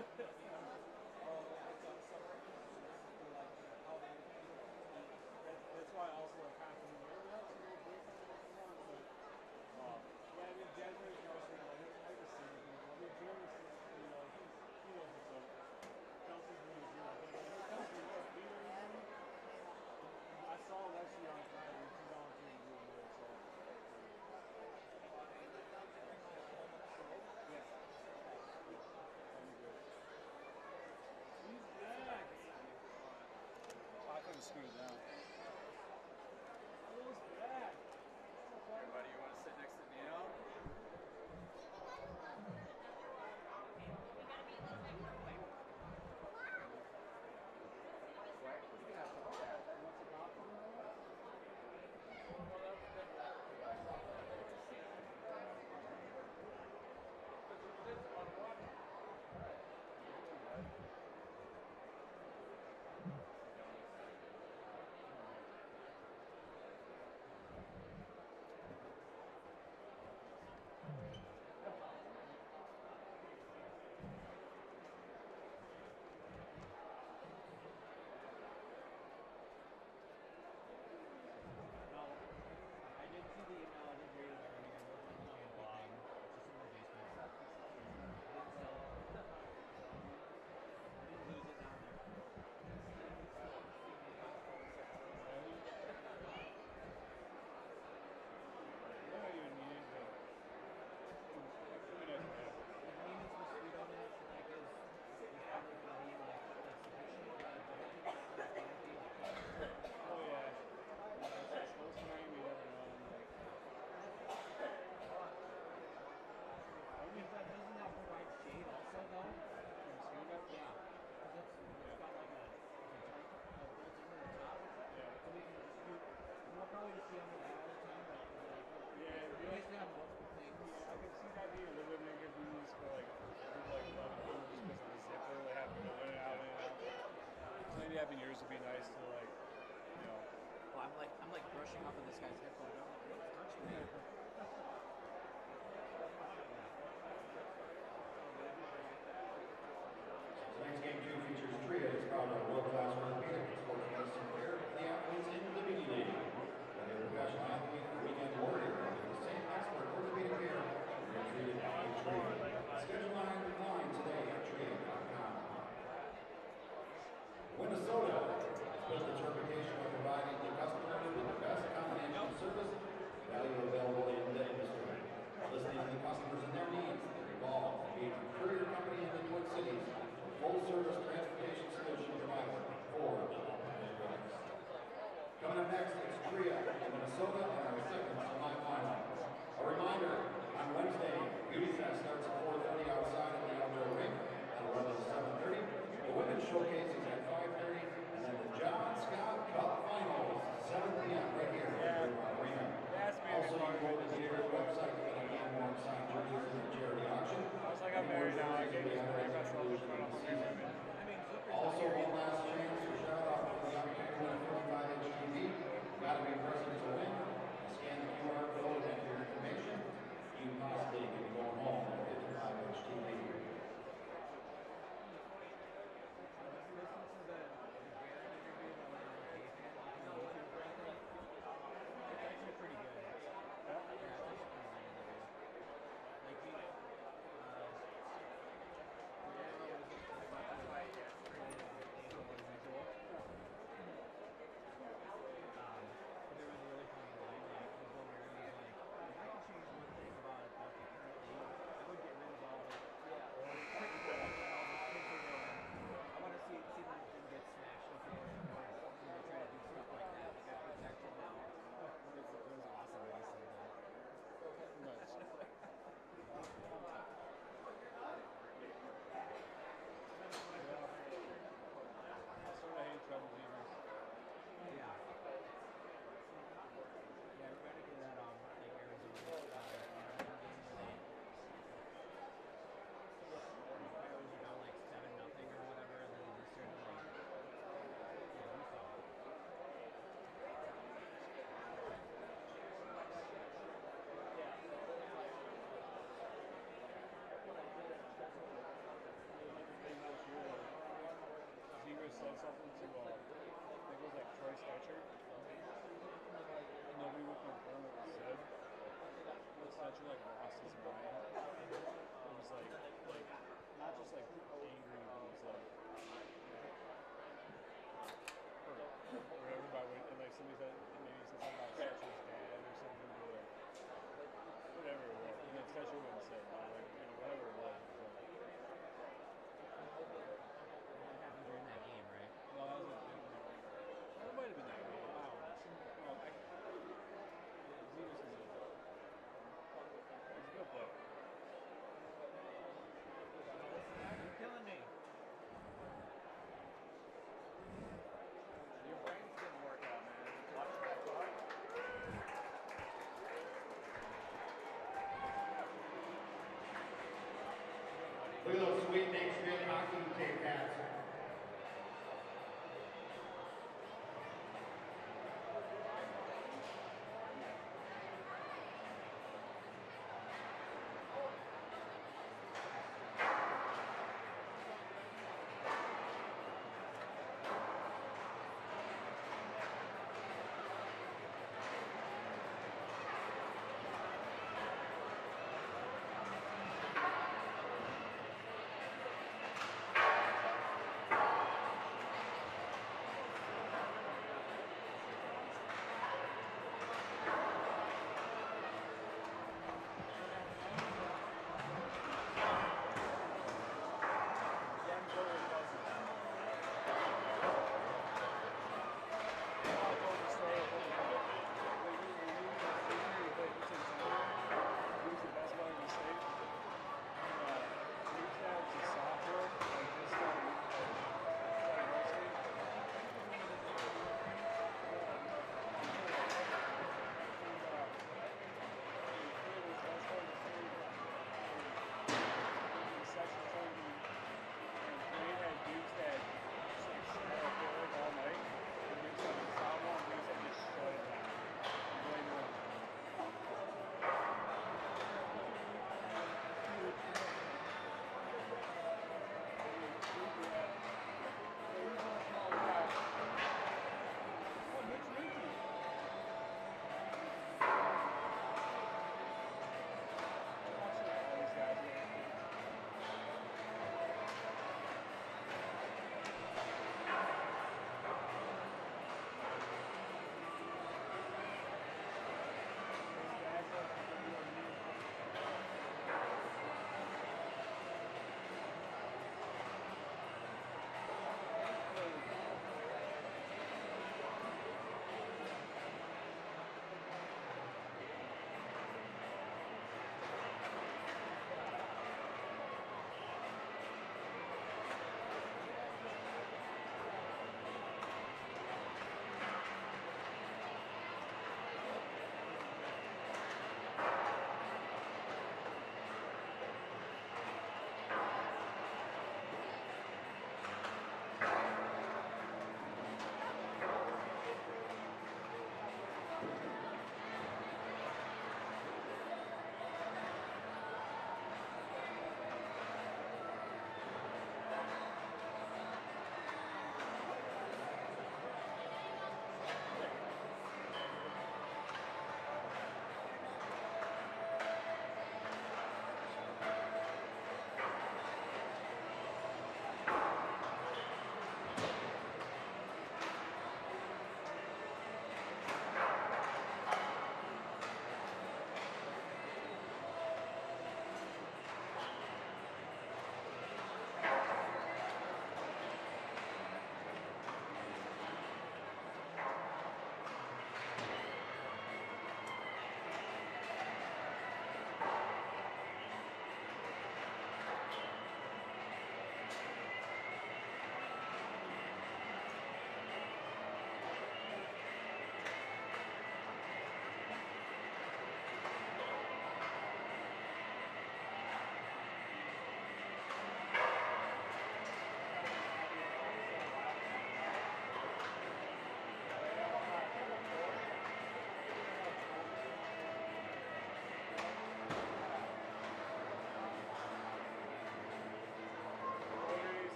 That's why I also like kind of yeah, I mean, January is also I just see it. I mean, January, you know, he knows what's up. Kelsey's really good. Kelsey, I saw Leslie on Friday. She volunteered to do it, so. Yeah. He's back. I couldn't scoot it down. He's back. Everybody, you want to sit next to Nino? Maybe having yours would be nice to like, you know. Well, I'm like brushing up on this guy's headphones. It's touching me. Tonight's game 2 features trios proud of world-class orthopedic sports medicine care for the athletes in the Vinnie League. Whether you're a professional athlete or weekend warrior, with the same expert orthopedic care, you're treated by a trio. Schedule online today at trio.com. Minnesota has built its reputation of providing the customers with the best combination of service, value available statue like lost his mind. It was like not just like angry, but it was like or whatever by what, and like somebody said maybe he said something about statue's dad or something, or like whatever it was. And the statue wouldn't say, but like whatever it was. That happened during that game, right? No, that was a different. It might have been that game. I don't know. No, Zeus is a good player. You're killing me. Your brains didn't work out, man. Watch that clock. Look at those sweet Nick Schmidt hockey tape pads.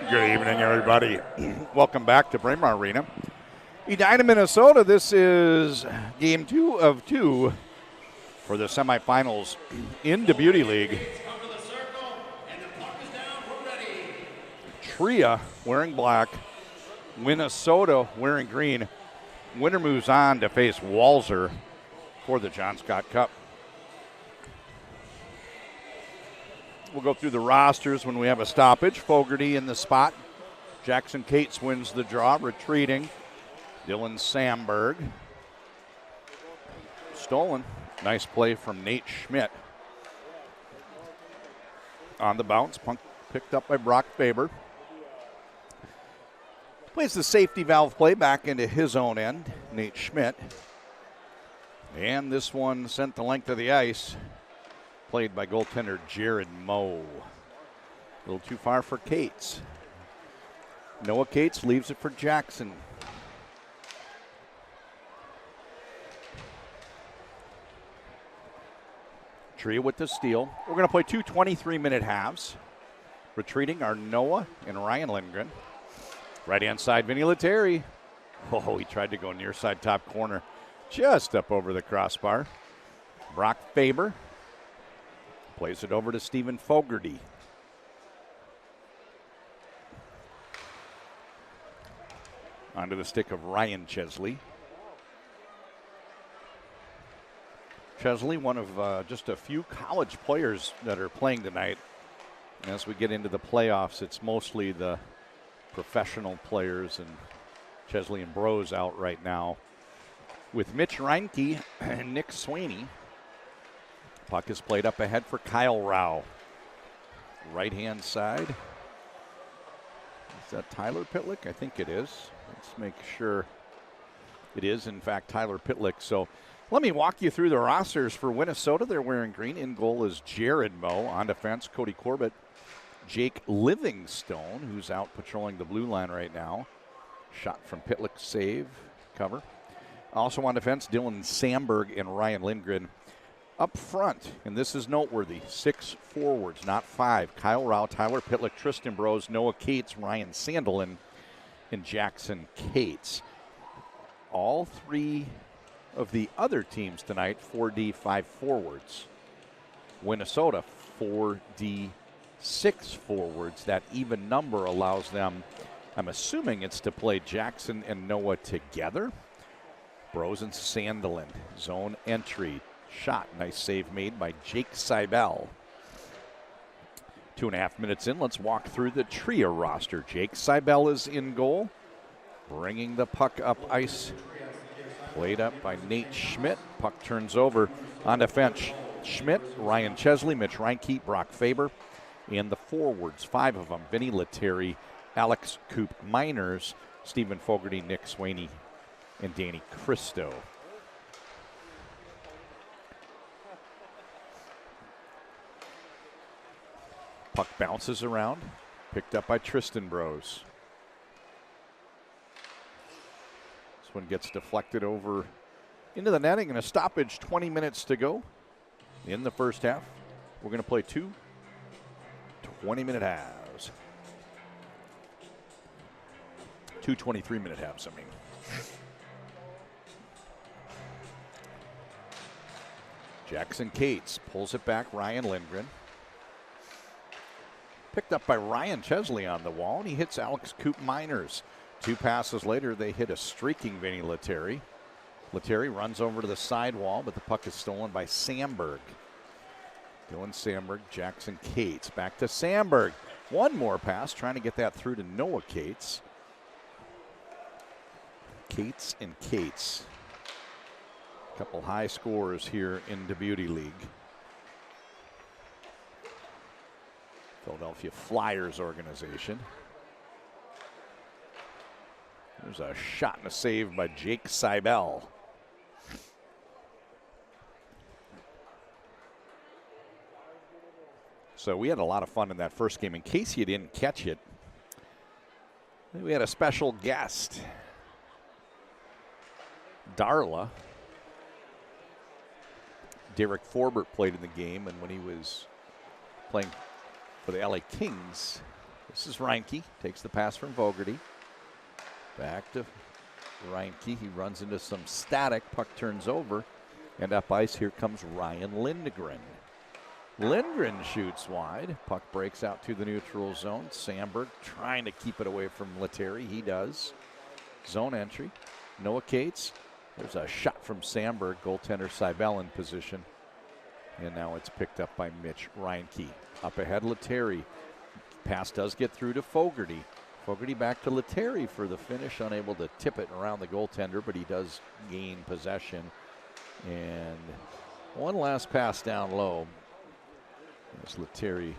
Good evening, everybody. Welcome back to Braemar Arena. Edina, Minnesota. This is game 2 of 2 for the semifinals in the Beauty League. Tria wearing black, Minnesota wearing green. Winner moves on to face Walser for the John Scott Cup. We'll go through the rosters when we have a stoppage. Fogarty in the spot. Jackson Cates wins the draw, retreating. Dylan Sandberg. Stolen. Nice play from Nate Schmidt. On the bounce, picked up by Brock Faber. Plays the safety valve play back into his own end, Nate Schmidt. And this one sent the length of the ice, played by goaltender Jared Moe. A little too far for Cates. Noah Cates leaves it for Jackson. Tria with the steal. We're going to play two 23-minute halves. Retreating are Noah and Ryan Lindgren. Right-hand side, Vinnie Lettieri. Oh, he tried to go near side top corner. Just up over the crossbar. Brock Faber plays it over to Stephen Fogarty. Onto the stick of Ryan Chesley. Chesley, one of just a few college players that are playing tonight. And as we get into the playoffs, it's mostly the professional players, and Chesley and Bros out right now. With Mitch Reinke and Nick Sweeney. Puck is played up ahead for Kyle Rao. Right-hand side. Is that Tyler Pitlick? I think it is. Let's make sure it is, in fact, Tyler Pitlick. So let me walk you through the rosters for Minnesota. They're wearing green. In goal is Jared Moe. On defense, Cody Corbett. Jake Livingstone, who's out patrolling the blue line right now. Shot from Pitlick, save, cover. Also on defense, Dylan Sandberg and Ryan Lindgren. Up front, and this is noteworthy, 6 forwards, not 5. Kyle Rao, Tyler Pitlick, Tristan Bros, Noah Cates, Ryan Sandelin, and Jackson Cates. All 3 of the other teams tonight, 4D, 5 forwards. Minnesota, 4D, 6 forwards. That even number allows them, I'm assuming it's to play Jackson and Noah together. Bros and Sandelin, zone entry. Shot, nice save made by Jake Seibel. 2.5 minutes in, let's walk through the Tria roster. Jake Seibel is in goal, bringing the puck up ice. Played up by Nate Schmidt. Puck turns over on defense. Schmidt, Ryan Chesley, Mitch Reinke, Brock Faber. And the forwards, 5 of them, Vinnie Lettieri, Alex Coop Miners, Stephen Fogarty, Nick Sweeney, and Danny Christo. Puck bounces around, picked up by Tristan Bros. This one gets deflected over into the netting, and a stoppage, 20 minutes to go in the first half. We're going to play 2 20-minute halves. 2 23-minute halves, I mean. Jackson Cates pulls it back, Ryan Lindgren. Picked up by Ryan Chesley on the wall, and he hits Alex Coop Miners. 2 passes later, they hit a streaking Vinnie Lettieri. Lettieri runs over to the sidewall, but the puck is stolen by Sandberg. Dylan Sandberg, Jackson Cates. Back to Sandberg. One more pass, trying to get that through to Noah Cates. Cates and Cates. A couple high scores here in the Beauty League. Philadelphia Flyers organization. There's a shot and a save by Jake Seibel. So we had a lot of fun in that first game. In case you didn't catch it, we had a special guest. Darla. Derek Forbert played in the game, and when he was playing for the LA Kings, This is Reinke. Takes the pass from Fogarty. Back to Reinke. He runs into some static. Puck turns over. And up ice, here comes Ryan Lindgren. Lindgren shoots wide. Puck breaks out to the neutral zone. Sandberg trying to keep it away from Lettieri. He does. Zone entry. Noah Cates. There's a shot from Sandberg. Goaltender Seibel in position. And now it's picked up by Mitch Reinke. Up ahead, Lettieri. Pass does get through to Fogarty. Fogarty back to Lettieri for the finish. Unable to tip it around the goaltender, but he does gain possession. And one last pass down low. As Lettieri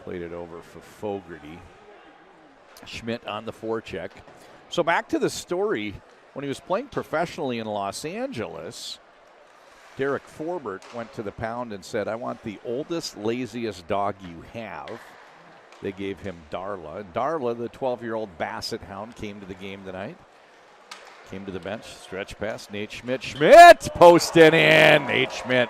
played it over for Fogarty. Schmidt on the forecheck. So back to the story. When he was playing professionally in Los Angeles, Derek Forbert went to the pound and said, I want the oldest, laziest dog you have. They gave him Darla. Darla, the 12-year-old Basset Hound, came to the game tonight. Came to the bench, stretch pass, Nate Schmidt. Schmidt posted in. Nate Schmidt,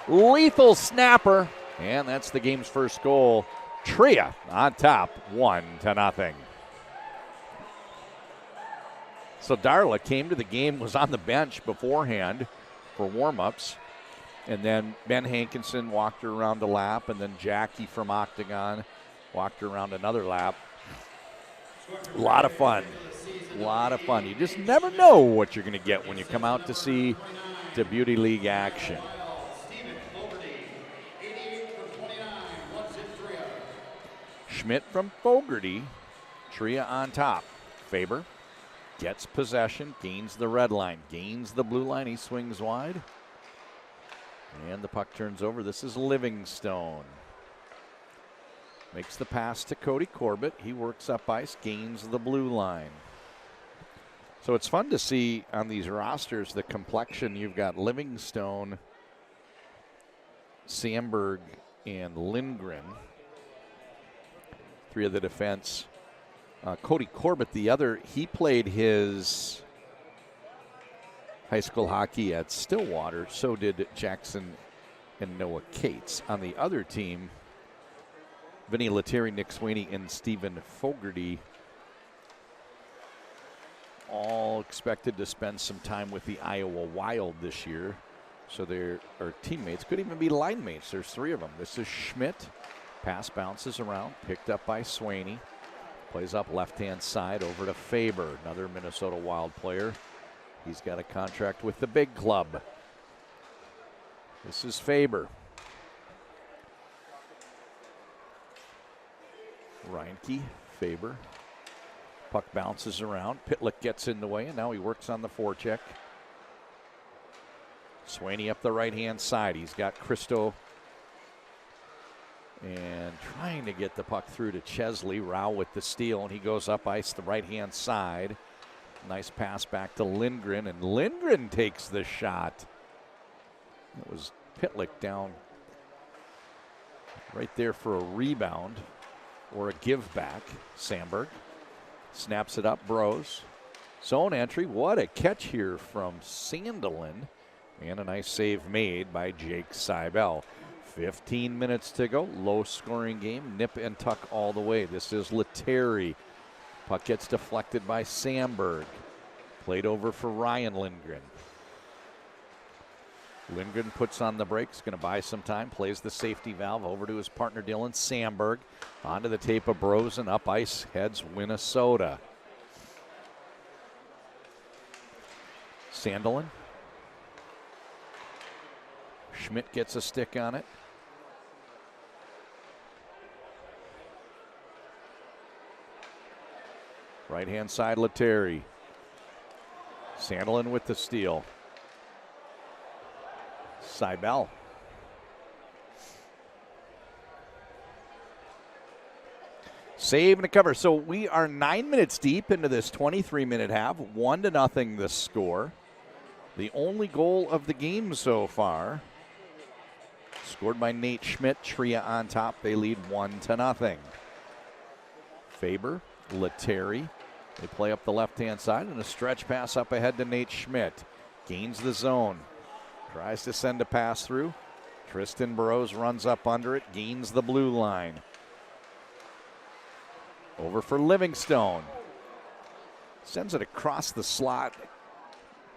lethal snapper. And that's the game's first goal. Tria on top, 1-0. So Darla came to the game, was on the bench beforehand for warm-ups. And then Ben Hankinson walked her around a lap. And then Jackie from Octagon walked her around another lap. A lot of fun. A lot of fun. You just never know what you're going to get when you come out to see the Beauty League action. Schmidt from Fogarty. Tria on top. Faber gets possession, gains the red line, gains the blue line. He swings wide. And the puck turns over. This is Livingstone. Makes the pass to Cody Corbett. He works up ice, gains the blue line. So it's fun to see on these rosters the complexion. You've got Livingstone, Sandberg, and Lindgren. Three of the defense. Cody Corbett, the other, he played his high school hockey at Stillwater. So did Jackson and Noah Cates. On the other team, Vinnie Lettieri, Nick Sweeney, and Stephen Fogarty all expected to spend some time with the Iowa Wild this year. So they're teammates, could even be line mates. There's three of them. This is Schmidt. Pass bounces around, picked up by Sweeney. Plays up left-hand side over to Faber, another Minnesota Wild player. He's got a contract with the big club. This is Faber. Reinke, Faber. Puck bounces around. Pitlick gets in the way, and now he works on the forecheck. Sweeney up the right-hand side. He's got Christo and trying to get the puck through to Chesley. Rao with the steal, and he goes up ice the right-hand side. Nice pass back to Lindgren, and Lindgren takes the shot. It was Pitlick down right there for a rebound or a give back. Sandberg snaps it up, Bros. Zone entry, what a catch here from Sandelin. And a nice save made by Jake Seibel. 15 minutes to go. Low-scoring game. Nip and tuck all the way. This is Lettieri. Puck gets deflected by Sandberg. Played over for Ryan Lindgren. Lindgren puts on the brakes. Going to buy some time. Plays the safety valve over to his partner Dylan Sandberg. Onto the tape of Bros and up ice heads Minnesota. Sandelin. Schmidt gets a stick on it. Right-hand side, Lettieri. Sandelin with the steal. Seibel. Save and a cover. So we are 9 minutes deep into this 23-minute half. 1-0 the score. The only goal of the game so far. Scored by Nate Schmidt. Tria on top. They lead 1-0. Faber, Lettieri. They play up the left-hand side and a stretch pass up ahead to Nate Schmidt. Gains the zone. Tries to send a pass through. Tristan Burrows runs up under it. Gains the blue line. Over for Livingstone. Sends it across the slot.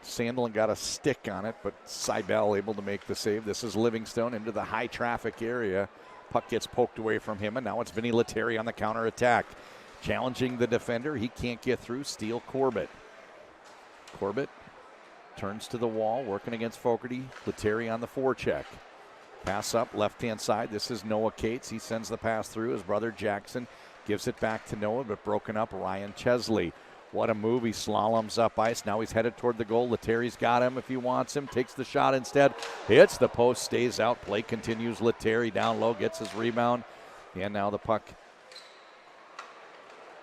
Sandlin got a stick on it, but Seibel able to make the save. This is Livingstone into the high traffic area. Puck gets poked away from him, and now it's Vinnie Lettieri on the counter attack. Challenging the defender. He can't get through. Steal Corbett. Corbett turns to the wall, working against Fogarty. Lettieri on the forecheck. Pass up, left-hand side. This is Noah Cates. He sends the pass through. His brother Jackson gives it back to Noah, but broken up. Ryan Chesley. What a move. He slaloms up ice. Now he's headed toward the goal. Lettieri's got him if he wants him. Takes the shot instead. Hits the post, stays out. Play continues. Lettieri down low, gets his rebound. And now the puck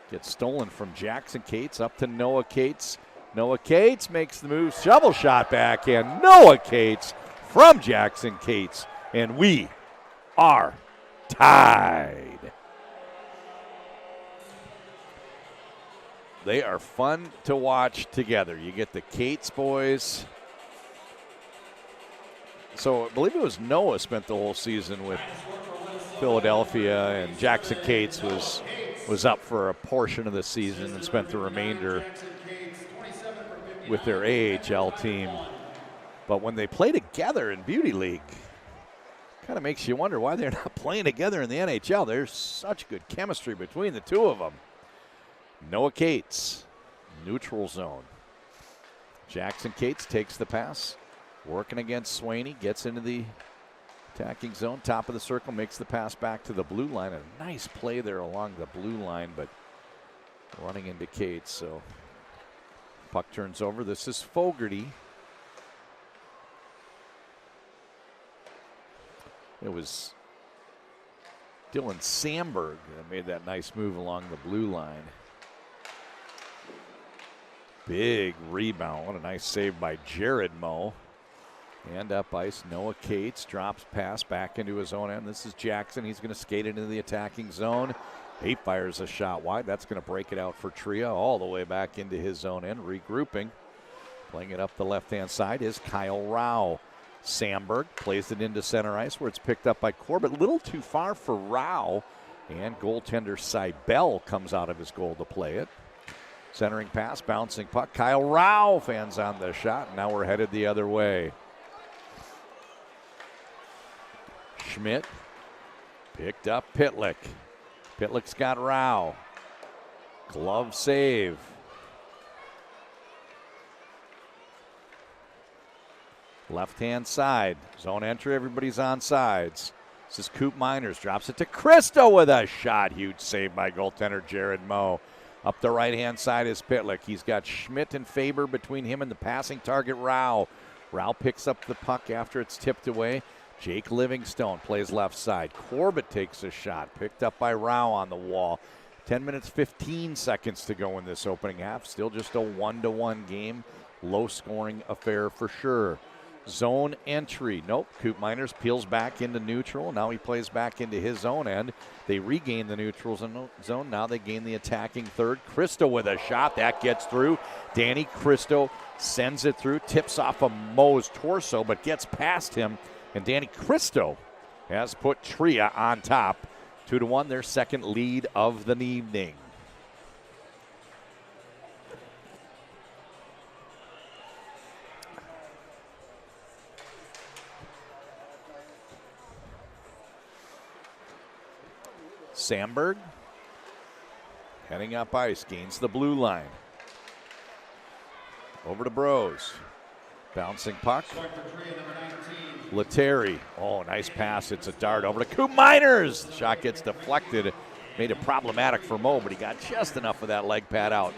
gets stolen from Jackson Cates up to Noah Cates. Noah Cates makes the move. Shovel shot backhand. Noah Cates from Jackson Cates. And we are tied. They are fun to watch together. You get the Cates boys. So I believe it was Noah spent the whole season with Philadelphia, and Jackson Cates was up for a portion of the season and spent the remainder with their AHL team. But when they play together in Beauty League, kind of makes you wonder why they're not playing together in the NHL. There's such good chemistry between the two of them. Noah Cates, neutral zone. Jackson Cates takes the pass, working against Swaney, gets into the attacking zone, top of the circle, makes the pass back to the blue line. A nice play there along the blue line, but running into Cates, so puck turns over. This is Fogarty. It was Dylan Sandberg that made that nice move along the blue line. Big rebound. What a nice save by Jared Moe. And up ice, Noah Cates drops pass back into his own end. This is Jackson. He's going to skate into the attacking zone. He fires a shot wide. That's going to break it out for Tria all the way back into his own end. Regrouping. Playing it up the left-hand side is Kyle Rao. Sandberg plays it into center ice where it's picked up by Corbett. A little too far for Rao. And goaltender Seibel comes out of his goal to play it. Centering pass, bouncing puck. Kyle Rao fans on the shot. Now we're headed the other way. Schmidt picked up Pitlick. Pitlick's got Rao. Glove save. Left-hand side. Zone entry, everybody's on sides. This is Coop Miners. Drops it to Christo with a shot. Huge save by goaltender Jared Moe. Up the right-hand side is Pitlick. He's got Schmidt and Faber between him and the passing target, Rao. Rao picks up the puck after it's tipped away. Jake Livingstone plays left side. Corbett takes a shot. Picked up by Rao on the wall. 10 minutes, 15 seconds to go in this opening half. Still just a 1-1 game. Low-scoring affair for sure. Zone entry. Nope. Coop Miners peels back into neutral. Now he plays back into his own end. They regain the neutral zone. Now they gain the attacking third. Christo with a shot. That gets through. Danny Christo sends it through. Tips off of Moe's torso, but gets past him. And Danny Christo has put Tria on top. 2-1, their second lead of the evening. Sandberg heading up ice, gains the blue line. Over to Bros. Bouncing puck. Lettieri. Oh, nice pass. It's a dart over to Coop Miners. The shot gets deflected. Made it problematic for Moe, but he got just enough of that leg pad out.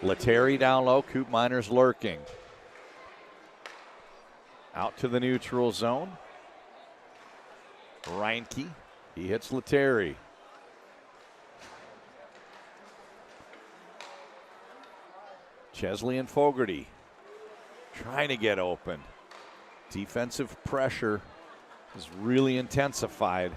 Lettieri down low. Coop Miners lurking. Out to the neutral zone. Reinke. He hits Lettieri. Chesley and Fogarty trying to get open. Defensive pressure is really intensified.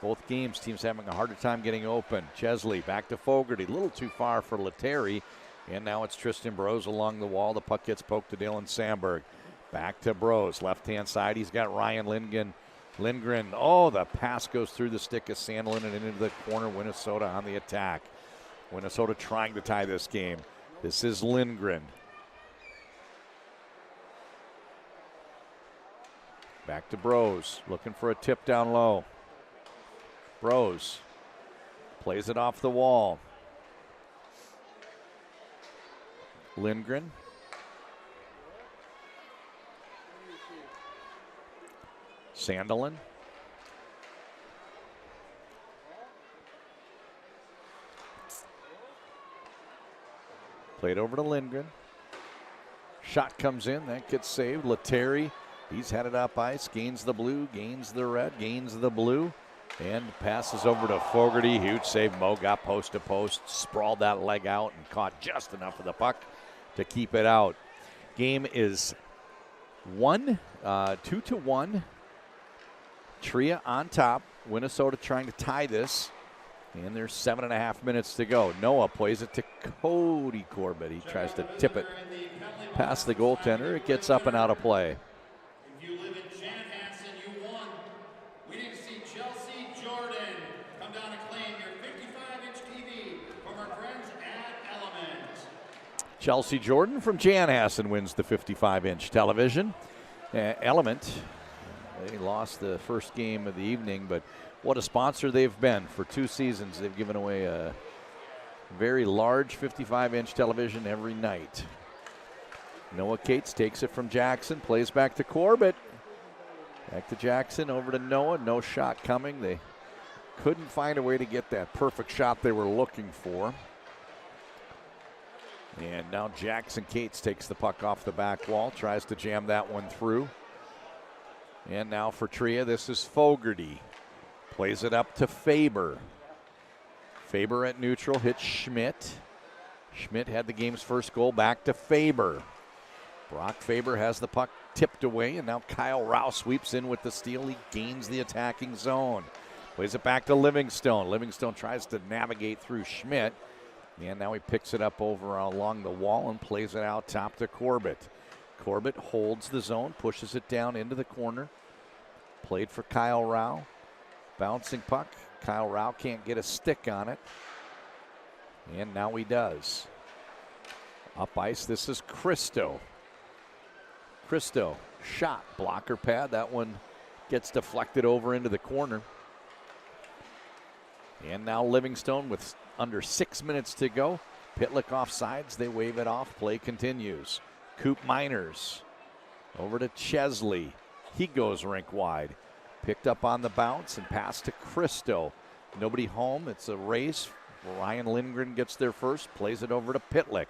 Both games, teams having a harder time getting open. Chesley back to Fogarty. A little too far for Lettieri. And now it's Tristan Bros along the wall. The puck gets poked to Dylan Sandberg. Back to Bros. Left-hand side, he's got Ryan Lindgren. Oh, the pass goes through the stick of Sandlin and into the corner. Minnesota on the attack. Minnesota trying to tie this game. This is Lindgren. Back to Bros, looking for a tip down low. Bros plays it off the wall. Lindgren. Sandelin. Played over to Lindgren. Shot comes in, that gets saved. Lettieri, he's headed up ice, gains the blue, gains the red, gains the blue, and passes over to Fogarty. Huge save. Mo got post to post, sprawled that leg out, and caught just enough of the puck to keep it out. Game is 2-1. Tria on top. Minnesota trying to tie this. And there's 7.5 minutes to go. Noah plays it to Cody Corbett. He tries to tip it past the goaltender. It gets up and out of play. If you live in Chanhassen, you won. We need to see Chelsea Jordan come down and claim your 55-inch TV from our friends at Element. Chelsea Jordan from Chanhassen wins the 55-inch television. Element, they lost the first game of the evening, but what a sponsor they've been for 2 seasons. They've given away a very large 55-inch television every night. Noah Cates takes it from Jackson, plays back to Corbett. Back to Jackson, over to Noah. No shot coming. They couldn't find a way to get that perfect shot they were looking for. And now Jackson Cates takes the puck off the back wall, tries to jam that one through. And now for Tria, this is Fogarty. Plays it up to Faber. Faber at neutral, hits Schmidt. Schmidt had the game's first goal, back to Faber. Brock Faber has the puck tipped away, and now Kyle Rao sweeps in with the steal. He gains the attacking zone. Plays it back to Livingstone. Livingstone tries to navigate through Schmidt, and now he picks it up over along the wall and plays it out top to Corbett. Corbett holds the zone, pushes it down into the corner. Played for Kyle Rao. Bouncing puck. Kyle Rao can't get a stick on it. And now he does. Up ice, this is Christo. Christo, shot, blocker pad. That one gets deflected over into the corner. And now Livingstone with under 6 minutes to go. Pitlick offsides, they wave it off. Play continues. Coop Miners over to Chesley. He goes rink wide. Picked up on the bounce and passed to Christo. Nobody home. It's a race. Ryan Lindgren gets there first. Plays it over to Pitlick.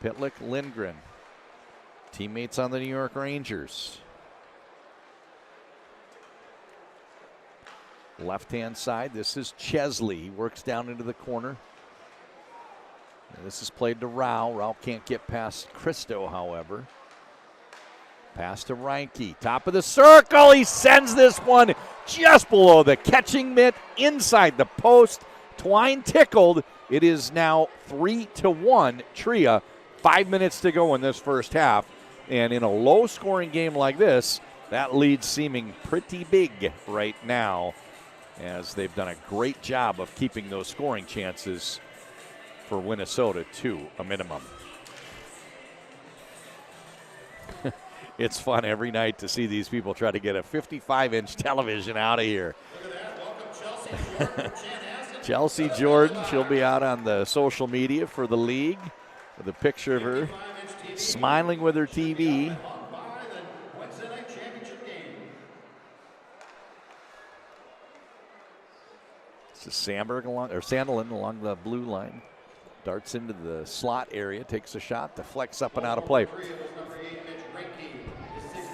Pitlick, Lindgren. Teammates on the New York Rangers. Left-hand side, this is Chesley. He works down into the corner. And this is played to Rao. Rao can't get past Christo, however. Pass to Reinke, top of the circle. He sends this one just below the catching mitt, inside the post. Twine tickled. It is now 3-1 Tria. 5 minutes to go in this first half. And in a low-scoring game like this, that lead seeming pretty big right now, as they've done a great job of keeping those scoring chances for Minnesota to a minimum. It's fun every night to see these people try to get a 55-inch television out of here. Look at that. Welcome, Chelsea Jordan. Chelsea Jordan, she'll be out on the social media for the league with a picture of her smiling with her TV. This is Sandelin along the blue line. Darts into the slot area, takes a shot, deflects up and out of play.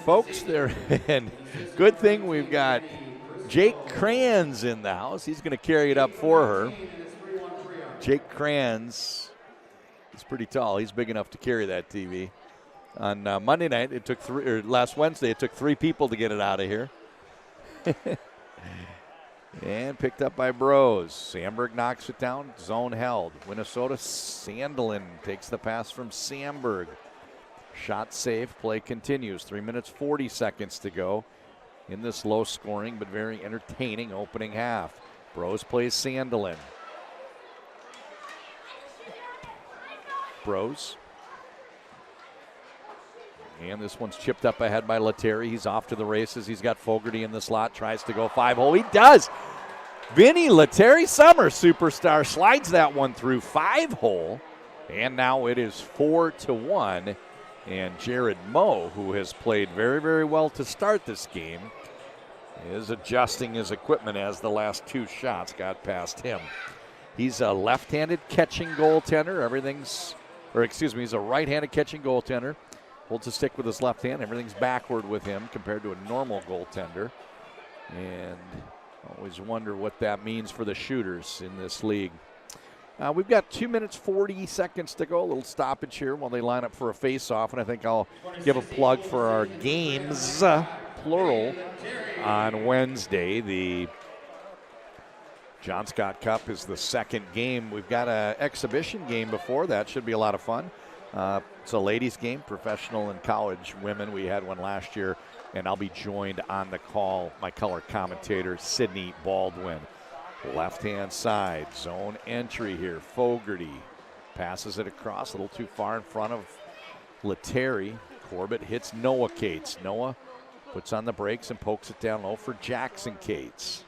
Folks, there, and good thing we've got Jake Kranz in the house. He's going to carry it up for her. Jake Kranz is pretty tall. He's big enough to carry that TV. On Monday night, it took last Wednesday, it took 3 people to get it out of here. And picked up by Bros. Sandberg knocks it down, zone held. Minnesota, Sandelin takes the pass from Sandberg. Shot safe, play continues. 3 minutes, 40 seconds to go in this low-scoring but very entertaining opening half. Bros plays Sandelin. Bros. And this one's chipped up ahead by Lettieri. He's off to the races. He's got Fogarty in the slot, tries to go 5-hole. He does. Vinnie Lettieri, summer superstar, slides that one through 5-hole. And now it is 4-1. And Jared Moe, who has played very, very well to start this game, is adjusting his equipment as the last 2 shots got past him. He's a left-handed catching goaltender. He's a right-handed catching goaltender. Holds the stick with his left hand. Everything's backward with him compared to a normal goaltender. And always wonder what that means for the shooters in this league. We've got 2 minutes, 40 seconds to go. A little stoppage here while they line up for a face-off. And I think I'll give a plug for our games, plural, on Wednesday. The John Scott Cup is the second game. We've got an exhibition game before that. Should be a lot of fun. It's a ladies' game, professional and college women. We had one last year, and I'll be joined on the call, my color commentator, Sydney Baldwin. Left-hand side, zone entry here. Fogarty passes it across, a little too far in front of Lettieri. Corbett hits Noah Cates. Noah puts on the brakes and pokes it down low for Jackson Cates.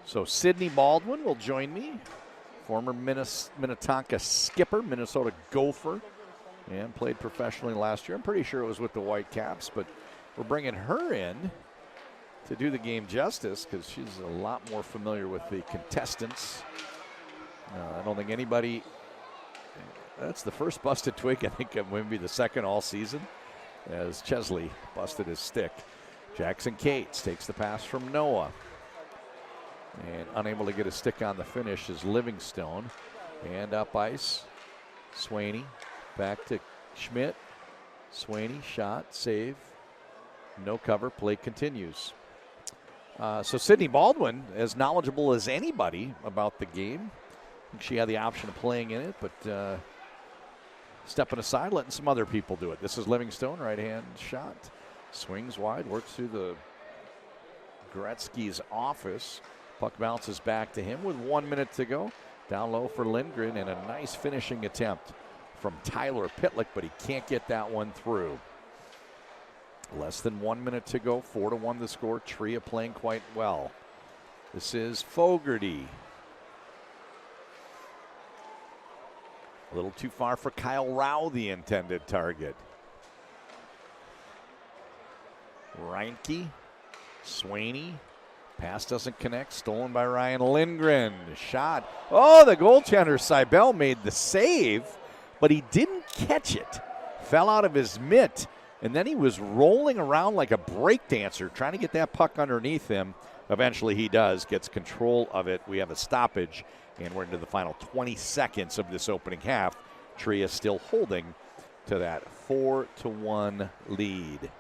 So Sydney Baldwin will join me. Former Minnetonka skipper, Minnesota Gopher, and played professionally last year. I'm pretty sure it was with the Whitecaps, but we're bringing her in to do the game justice because she's a lot more familiar with the contestants. I don't think anybody, that's the first busted twig, I think maybe the second all season, as Chesley busted his stick. Jackson Cates takes the pass from Noah. And unable to get a stick on the finish is Livingstone. And up ice, Swaney back to Schmidt. Swaney, shot, save, no cover, play continues. So Sydney Baldwin, as knowledgeable as anybody about the game. I think she had the option of playing in it, but stepping aside, letting some other people do it. This is Livingstone, right-hand shot. Swings wide, works through the Gretzky's office. Puck bounces back to him with 1 minute to go. Down low for Lindgren, and a nice finishing attempt from Tyler Pitlick, but he can't get that one through. Less than 1 minute to go, 4-1 the score. Tria playing quite well. This is Fogarty. A little too far for Kyle Rao, the intended target. Reinke, Swaney. Pass doesn't connect, stolen by Ryan Lindgren. Shot. Oh, the goaltender, Seibel, made the save, but he didn't catch it. Fell out of his mitt, and then he was rolling around like a breakdancer, trying to get that puck underneath him. Eventually he does, gets control of it. We have a stoppage, and we're into the final 20 seconds of this opening half. Tria still holding to that 4-1 lead.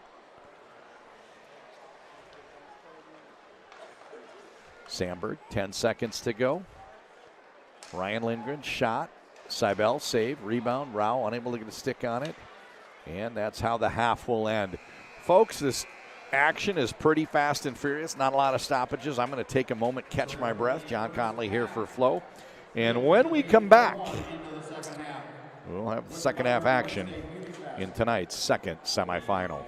Sandberg, 10 seconds to go. Ryan Lindgren, shot. Seibel, save, rebound. Rao unable to get a stick on it. And that's how the half will end. Folks, this action is pretty fast and furious. Not a lot of stoppages. I'm going to take a moment, catch my breath. John Conley here for Flo. And when we come back, we'll have the second half action in tonight's second semifinal.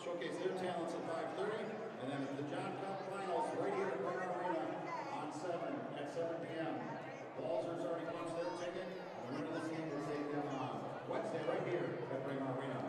Showcase their talents at 5:30, and then the John Cup Finals right here at Braemar Arena on 7 p.m. Balzers already punched their ticket, and the winner of this game will take them on Wednesday right here at Braemar Arena.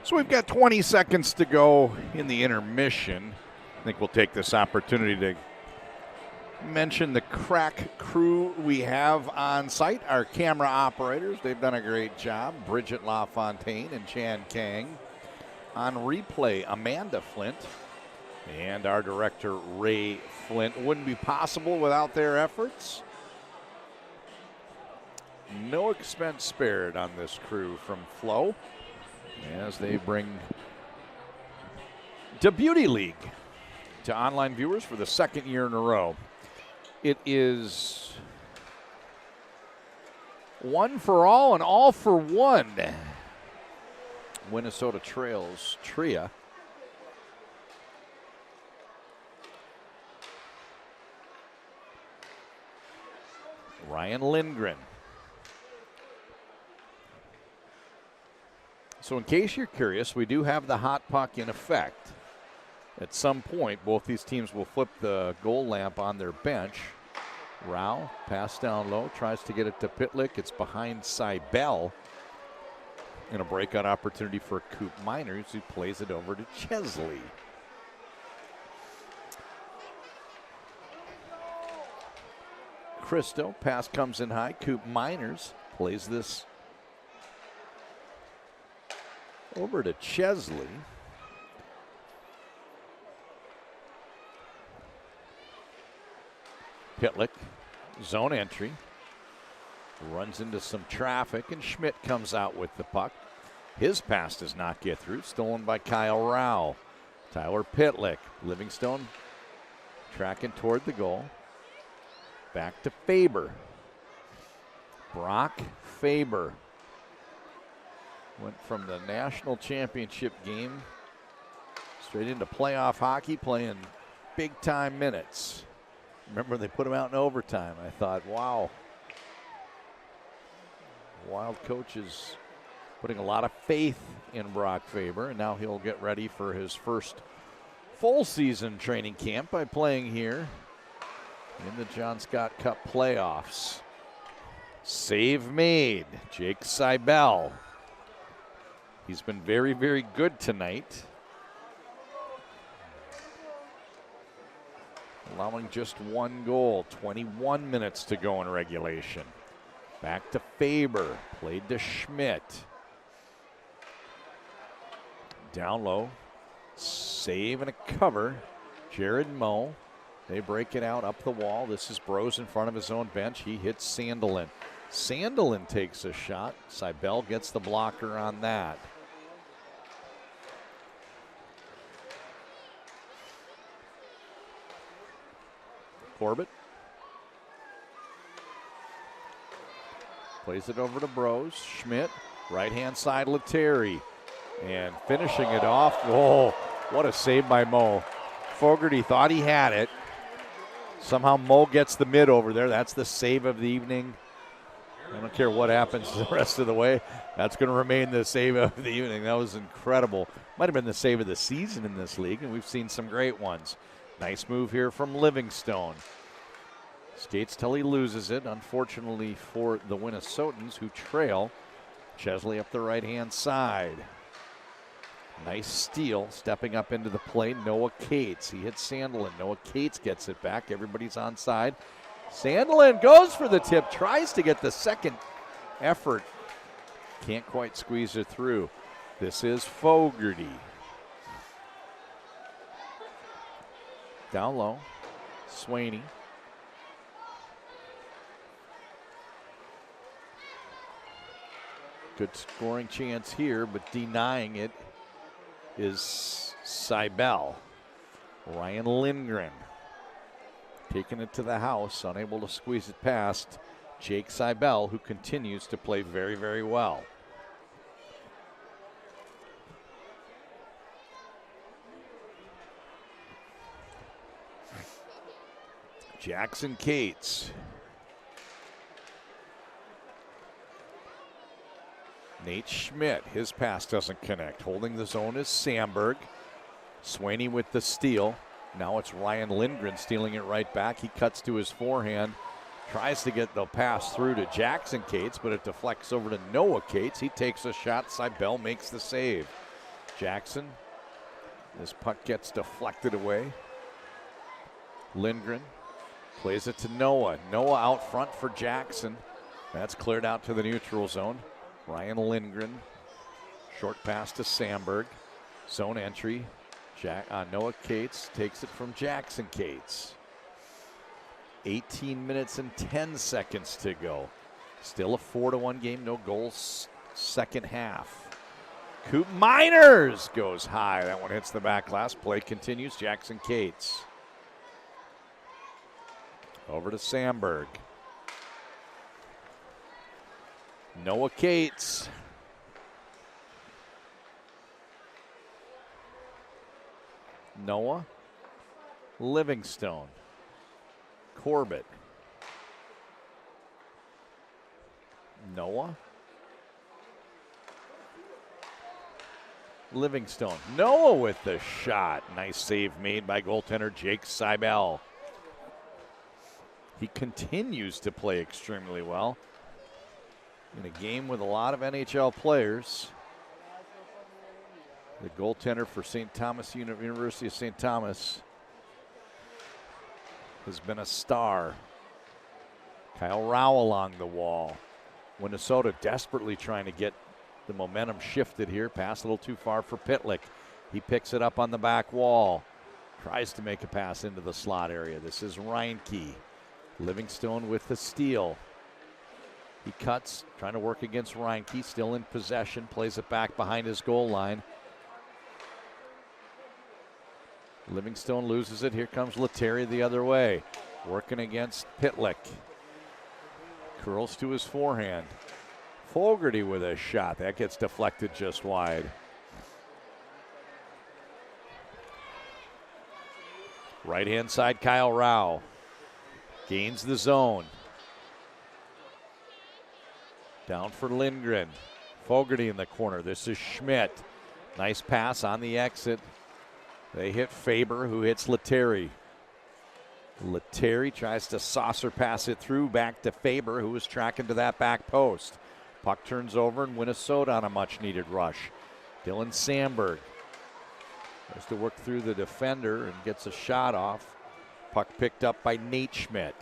So we've got 20 seconds to go in the intermission. I think we'll take this opportunity to mention the crack crew we have on site, our camera operators. They've done a great job. Bridget LaFontaine and Chan Kang. On replay, Amanda Flint. And our director, Ray Flint. Wouldn't be possible without their efforts. No expense spared on this crew from Flo as they bring the Beauty League to online viewers for the second year in a row. It is one for all and all for one. Minnesota trails Tria. Ryan Lindgren. So in case you're curious, we do have the hot puck in effect. At some point, both these teams will flip the goal lamp on their bench. Rao, pass down low, tries to get it to Pitlick. It's behind Seibel. And a breakout opportunity for Coop Miners, who plays it over to Chesley. Christo, pass comes in high. Coop Miners plays this over to Chesley. Pitlick, zone entry. Runs into some traffic, and Schmidt comes out with the puck. His pass does not get through. Stolen by Kyle Rao. Tyler Pitlick. Livingstone tracking toward the goal. Back to Faber. Brock Faber went from the national championship game straight into playoff hockey, playing big-time minutes. Remember, they put him out in overtime. I thought, wow. Wild coach is putting a lot of faith in Brock Faber, and now he'll get ready for his first full season training camp by playing here in the John Scott Cup playoffs. Save made. Jake Seibel. He's been very, very good tonight. Allowing just one goal. 21 minutes to go in regulation. Back to Faber. Played to Schmidt. Down low. Save and a cover. Jared Moe. They break it out up the wall. This is Bros in front of his own bench. He hits Sandelin. Sandelin takes a shot. Seibel gets the blocker on that. Corbett plays it over to Bros. Schmidt, right-hand side, Lettieri. And finishing it off. Whoa, what a save by Moe. Fogarty thought he had it. Somehow Moe gets the mid over there. That's the save of the evening. I don't care what happens the rest of the way. That's going to remain the save of the evening. That was incredible. Might have been the save of the season in this league, and we've seen some great ones. Nice move here from Livingstone. Skates till he loses it, unfortunately for the Minnesotans, who trail. Chesley up the right-hand side. Nice steal, stepping up into the play, Noah Cates. He hits Sandelin. Noah Cates gets it back. Everybody's on side. Sandelin goes for the tip, tries to get the second effort. Can't quite squeeze it through. This is Fogarty. Down low, Swaney. Good scoring chance here, but denying it is Seibel. Ryan Lindgren taking it to the house, unable to squeeze it past Jake Seibel, who continues to play very, very well. Jackson Cates. Nate Schmidt, his pass doesn't connect. Holding the zone is Sandberg. Swaney with the steal. Now it's Ryan Lindgren stealing it right back. He cuts to his forehand. Tries to get the pass through to Jackson Cates, but it deflects over to Noah Cates. He takes a shot. Seibel makes the save. Jackson. This puck gets deflected away. Lindgren plays it to Noah. Noah out front for Jackson. That's cleared out to the neutral zone. Ryan Lindgren. Short pass to Sandberg. Zone entry. Noah Cates takes it from Jackson Cates. 18 minutes and 10 seconds to go. Still a 4-1 game, no goals, second half. Coop Miners goes high. That one hits the back glass. Play continues. Jackson Cates. Over to Sandberg. Noah Cates. Noah. Livingstone. Corbett. Noah. Livingstone. Noah with the shot. Nice save made by goaltender Jake Seibel. He continues to play extremely well in a game with a lot of NHL players. The goaltender for St. Thomas University of St. Thomas has been a star. Kyle Rao along the wall. Minnesota desperately trying to get the momentum shifted here. Pass a little too far for Pitlick. He picks it up on the back wall. Tries to make a pass into the slot area. This is Reinke. Livingstone with the steal. He cuts, trying to work against Reinke. Still in possession. Plays it back behind his goal line. Livingstone loses it. Here comes Lettieri the other way. Working against Pitlick. Curls to his forehand. Fogarty with a shot. That gets deflected just wide. Right-hand side, Kyle Rao. Gains the zone. Down for Lindgren. Fogarty in the corner. This is Schmidt. Nice pass on the exit. They hit Faber, who hits Lettieri. Lettieri tries to saucer pass it through back to Faber, who was tracking to that back post. Puck turns over and Minnesota on a much-needed rush. Dylan Sandberg has to work through the defender and gets a shot off. Puck picked up by Nate Schmidt.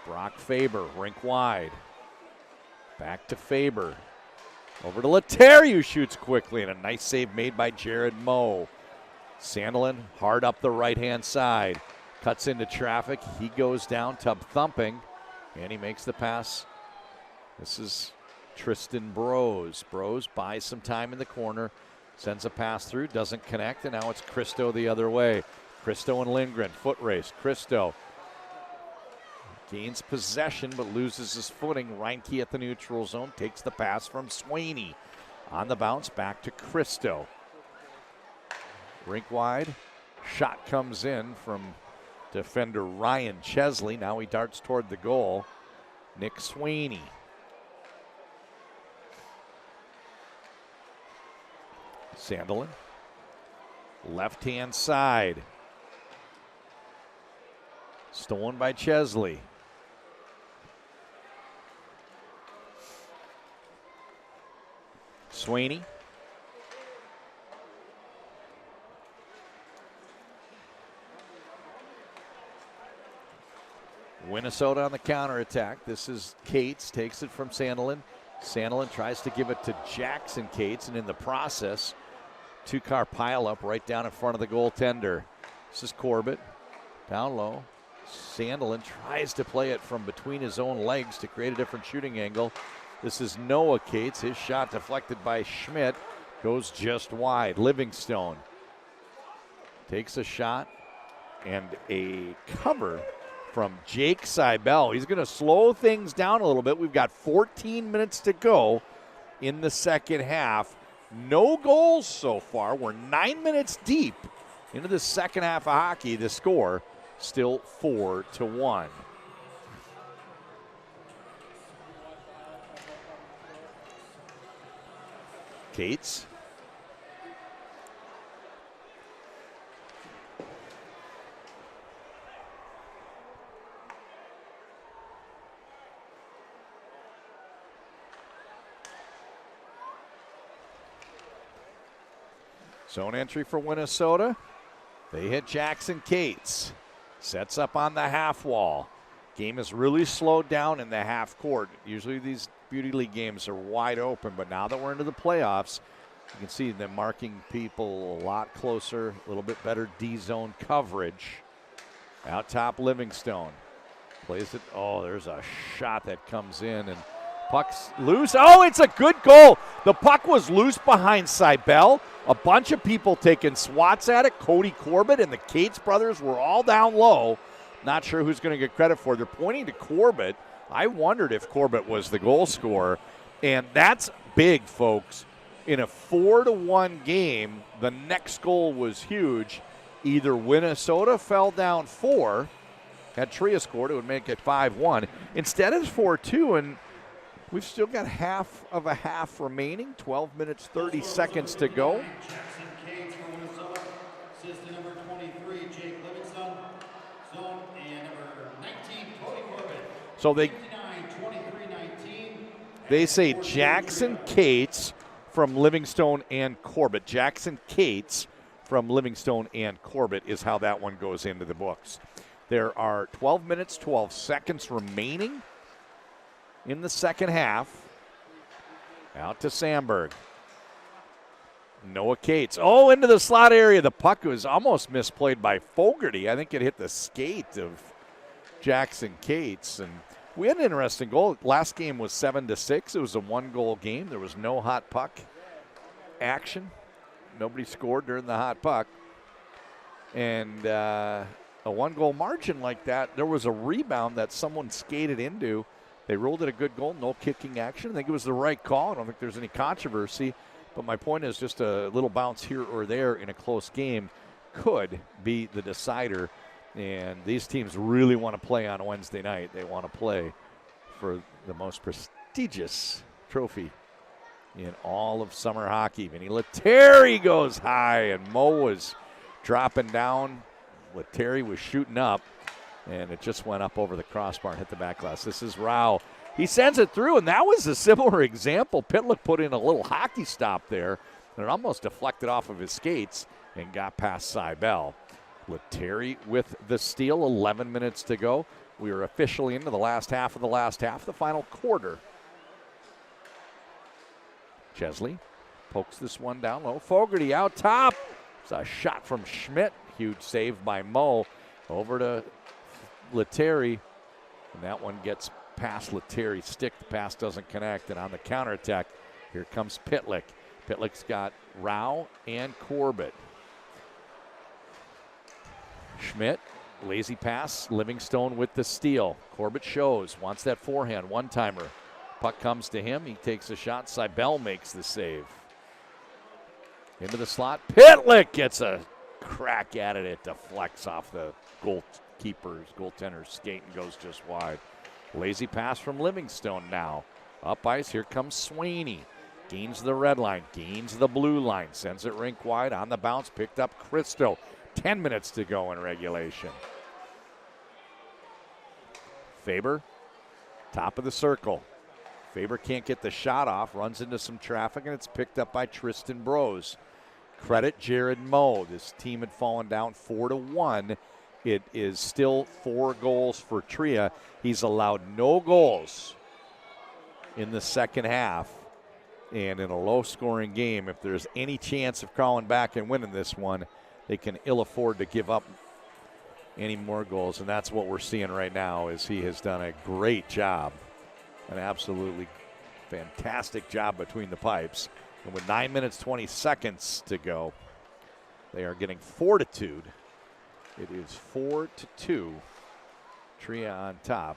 Brock Faber, rink wide. Back to Faber. Over to Lettieri, who shoots quickly, and a nice save made by Jared Moe. Sandelin hard up the right-hand side. Cuts into traffic. He goes down, tub thumping, and he makes the pass. This is Tristan Brose. Brose buys some time in the corner, sends a pass through, doesn't connect, and now it's Christo the other way. Christo and Lindgren, foot race. Christo gains possession but loses his footing. Reinke at the neutral zone takes the pass from Sweeney. On the bounce, back to Christo. Rink wide. Shot comes in from defender Ryan Chesley. Now he darts toward the goal. Nick Sweeney. Sandelin. Left-hand side. Stolen by Chesley. Sweeney. Minnesota on the counterattack. This is Cates, takes it from Sandelin. Sandelin tries to give it to Jackson Cates, and in the process, two-car pileup right down in front of the goaltender. This is Corbett, down low. Sandelin tries to play it from between his own legs to create a different shooting angle. This is Noah Cates. His shot deflected by Schmidt. Goes just wide. Livingstone takes a shot and a cover from Jake Seibel. He's going to slow things down a little bit. We've got 14 minutes to go in the second half. No goals so far. We're 9 minutes deep into the second half of hockey. The score still 4-1. Cates. Zone entry for Minnesota. They hit Jackson Cates. Sets up on the half wall. Game is really slowed down in the half court. Usually these Beauty League games are wide open, but now that we're into the playoffs, you can see them marking people a lot closer, a little bit better D-zone coverage. Out top, Livingstone. Plays it. Oh, there's a shot that comes in, and puck's loose. Oh, it's a good goal. The puck was loose behind Cybele. A bunch of people taking swats at it. Cody Corbett and the Cates brothers were all down low. Not sure who's going to get credit for it. They're pointing to Corbett. I wondered if Corbett was the goal scorer, and that's big, folks. In a 4-1 game, the next goal was huge. Either Minnesota fell down 4, had Tria scored, it would make it 5-1. Instead, it's 4-2, and we've still got half of a half remaining. 12 minutes, 30 seconds to go. Jackson Cates for Minnesota. Assistant number 23, Jake Livingstone. Zone and number 19, Cody Corbett. So they 59-23-19. say Jackson Cates from Livingstone and Corbett. Jackson Cates from Livingstone and Corbett is how that one goes into the books. There are 12 minutes, 12 seconds remaining in the second half. Out to Sandberg. Noah Cates. Oh, into the slot area. The puck was almost misplayed by Fogarty. I think it hit the skate of Jackson Cates. And we had an interesting goal. Last game was 7-6. It was a 1-goal game. There was no hot puck action. Nobody scored during the hot puck. And a 1-goal margin like that, there was a rebound that someone skated into. They ruled it a good goal, no kicking action. I think it was the right call. I don't think there's any controversy. But my point is just a little bounce here or there in a close game could be the decider. And these teams really want to play on Wednesday night. They want to play for the most prestigious trophy in all of summer hockey. Vinnie Lettieri goes high, and Mo was dropping down. Lettieri was shooting up, and it just went up over the crossbar and hit the back glass. This is Rao. He sends it through, and that was a similar example. Pitlick put in a little hockey stop there, and it almost deflected off of his skates and got past Cybele. Lettieri with the steal, 11 minutes to go. We are officially into the last half of the final quarter. Chesley pokes this one down low. Fogarty out top. It's a shot from Schmidt. Huge save by Mo. Over to Lettieri, and that one gets past Lettieri's stick. The pass doesn't connect, and on the counterattack, here comes Pitlick. Pitlick's got Rao and Corbett. Schmidt, lazy pass. Livingstone with the steal. Corbett shows, wants that forehand, one-timer. Puck comes to him. He takes a shot. Cybele makes the save. Into the slot. Pitlick gets a crack at it. It deflects off the goaltender's skate and goes just wide. Lazy pass from Livingstone now. Up ice, here comes Sweeney. Gains the red line, gains the blue line, sends it rink wide. On the bounce, picked up Christo. 10 minutes to go in regulation. Faber, top of the circle. Faber can't get the shot off, runs into some traffic, and it's picked up by Tristan Brose. Credit Jared Moe. This team had fallen down 4-1. It is still 4 goals for Tria. He's allowed no goals in the second half. And in a low-scoring game, if there's any chance of crawling back and winning this one, they can ill afford to give up any more goals. And that's what we're seeing right now, is he has done a great job, an absolutely fantastic job between the pipes. And with 9 minutes, 20 seconds to go, they are getting fortitude. It is 4-2. Tria on top.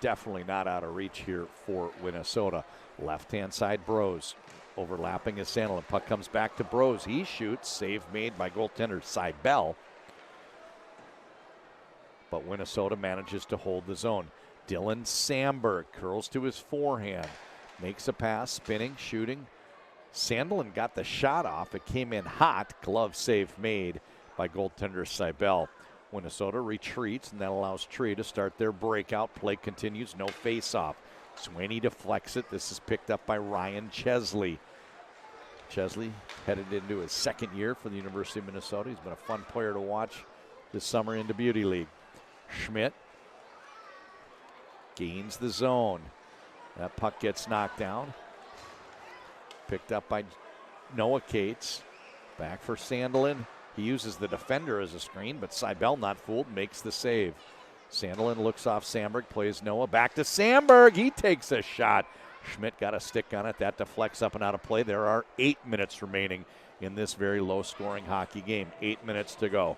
Definitely not out of reach here for Minnesota. Left-hand side, Brose overlapping his sandal. And puck comes back to Brose. He shoots. Save made by goaltender Cybele. But Minnesota manages to hold the zone. Dylan Sandberg curls to his forehand. Makes a pass, spinning, shooting. Sandlin got the shot off. It came in hot. Glove save made by goaltender Cybele. Minnesota retreats, and that allows Tria to start their breakout. Play continues, no face-off. Sweeney deflects it. This is picked up by Ryan Chesley. Chesley headed into his second year for the University of Minnesota. He's been a fun player to watch this summer in the Beauty League. Schmidt gains the zone. That puck gets knocked down. Picked up by Noah Cates. Back for Sandelin. He uses the defender as a screen, but Seibel, not fooled, makes the save. Sandelin looks off Sandberg, plays Noah. Back to Sandberg. He takes a shot. Schmidt got a stick on it. That deflects up and out of play. There are 8 minutes remaining in this very low-scoring hockey game. 8 minutes to go.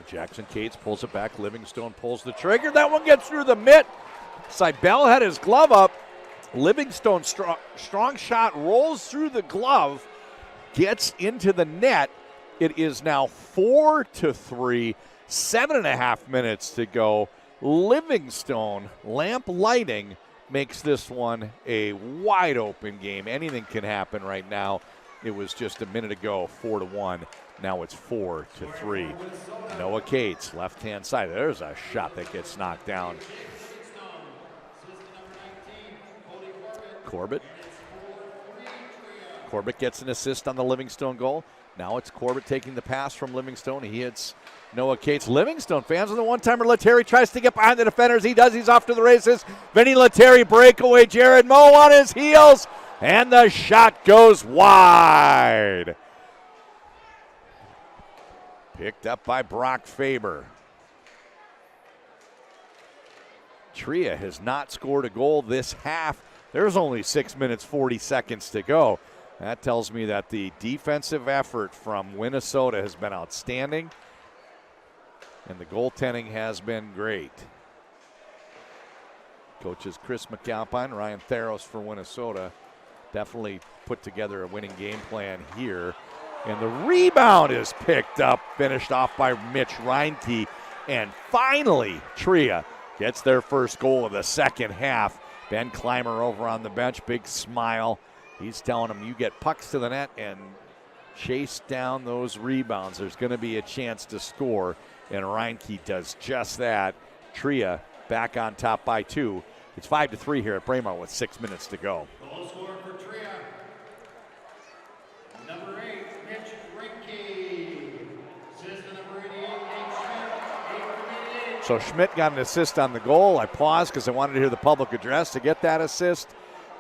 Jackson Cates pulls it back. Livingstone pulls the trigger. That one gets through the mitt. Seibel had his glove up. Livingstone, strong shot, rolls through the glove, gets into the net. It is now 4-3, 7.5 minutes to go. Livingstone, lamp lighting, makes this one a wide open game. Anything can happen right now. It was just a minute ago, 4-1. Now it's 4-3. Noah Cates, left-hand side. There's a shot that gets knocked down. Corbett gets an assist on the Livingstone goal. Now it's Corbett taking the pass from Livingstone. He hits Noah Cates. Livingstone fans on the one-timer. Lettieri tries to get behind the defenders. He does. He's off to the races. Vinnie Lettieri breakaway. Jared Moe on his heels. And the shot goes wide. Picked up by Brock Faber. Tria has not scored a goal this half. There's only 6 minutes, 40 seconds to go. That tells me that the defensive effort from Minnesota has been outstanding, and the goaltending has been great. Coaches Chris McAlpine, Ryan Theros for Minnesota definitely put together a winning game plan here. And the rebound is picked up, finished off by Mitch Reinke. And finally, Tria gets their first goal of the second half. Ben Clymer over on the bench, big smile. He's telling them, you get pucks to the net and chase down those rebounds. There's going to be a chance to score, and Reinke does just that. Tria back on top by 2. It's 5-3 here at Braemar with 6 minutes to go. Goal scorer for Tria, number 8, Mitch Reinke. Assist to number 88, Nate Schmidt. So Schmidt got an assist on the goal. I paused because I wanted to hear the public address to get that assist.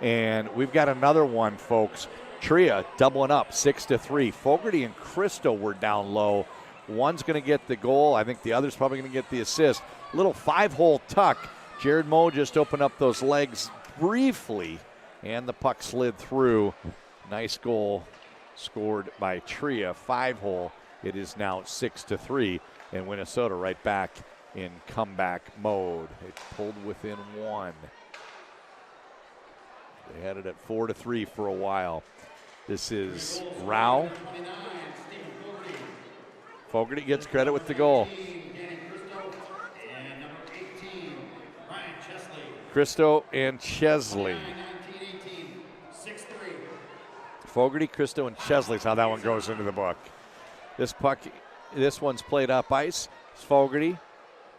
And we've got another one, folks. Tria doubling up, 6-3. Fogarty and Christo were down low. One's going to get the goal. I think the other's probably going to get the assist. Little 5-hole tuck. Jared Moe just opened up those legs briefly, and the puck slid through. Nice goal scored by Tria. 5-hole. It is now 6-3, and Minnesota right back in comeback mode. It pulled within 1. They had it at 4-3 for a while. This is Rao. Fogarty gets credit with the goal. Christo and Chesley. Fogarty, Christo, and Chesley is how that one goes into the book. This one's played up ice. It's Fogarty.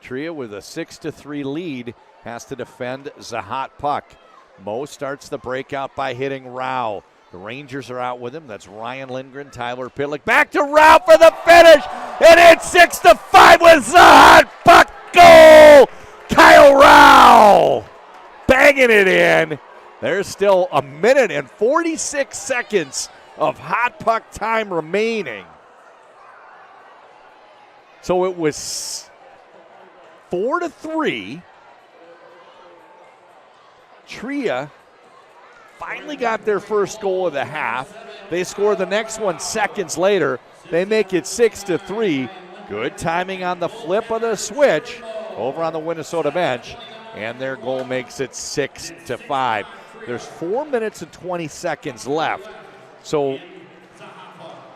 Tria with a 6-3 lead has to defend the hot puck. Moe starts the breakout by hitting Rao. The Rangers are out with him. That's Ryan Lindgren, Tyler Pitlick. Back to Rao for the finish. And it's 6-5 with the hot puck goal. Kyle Rao banging it in. There's still 1 minute and 46 seconds of hot puck time remaining. So it was 4-3. Tria finally got their first goal of the half. They score the next one seconds later. They make it 6-3. Good timing on the flip of the switch over on the Minnesota bench, and their goal makes it 6-5. There's 4 minutes and 20 seconds left. So,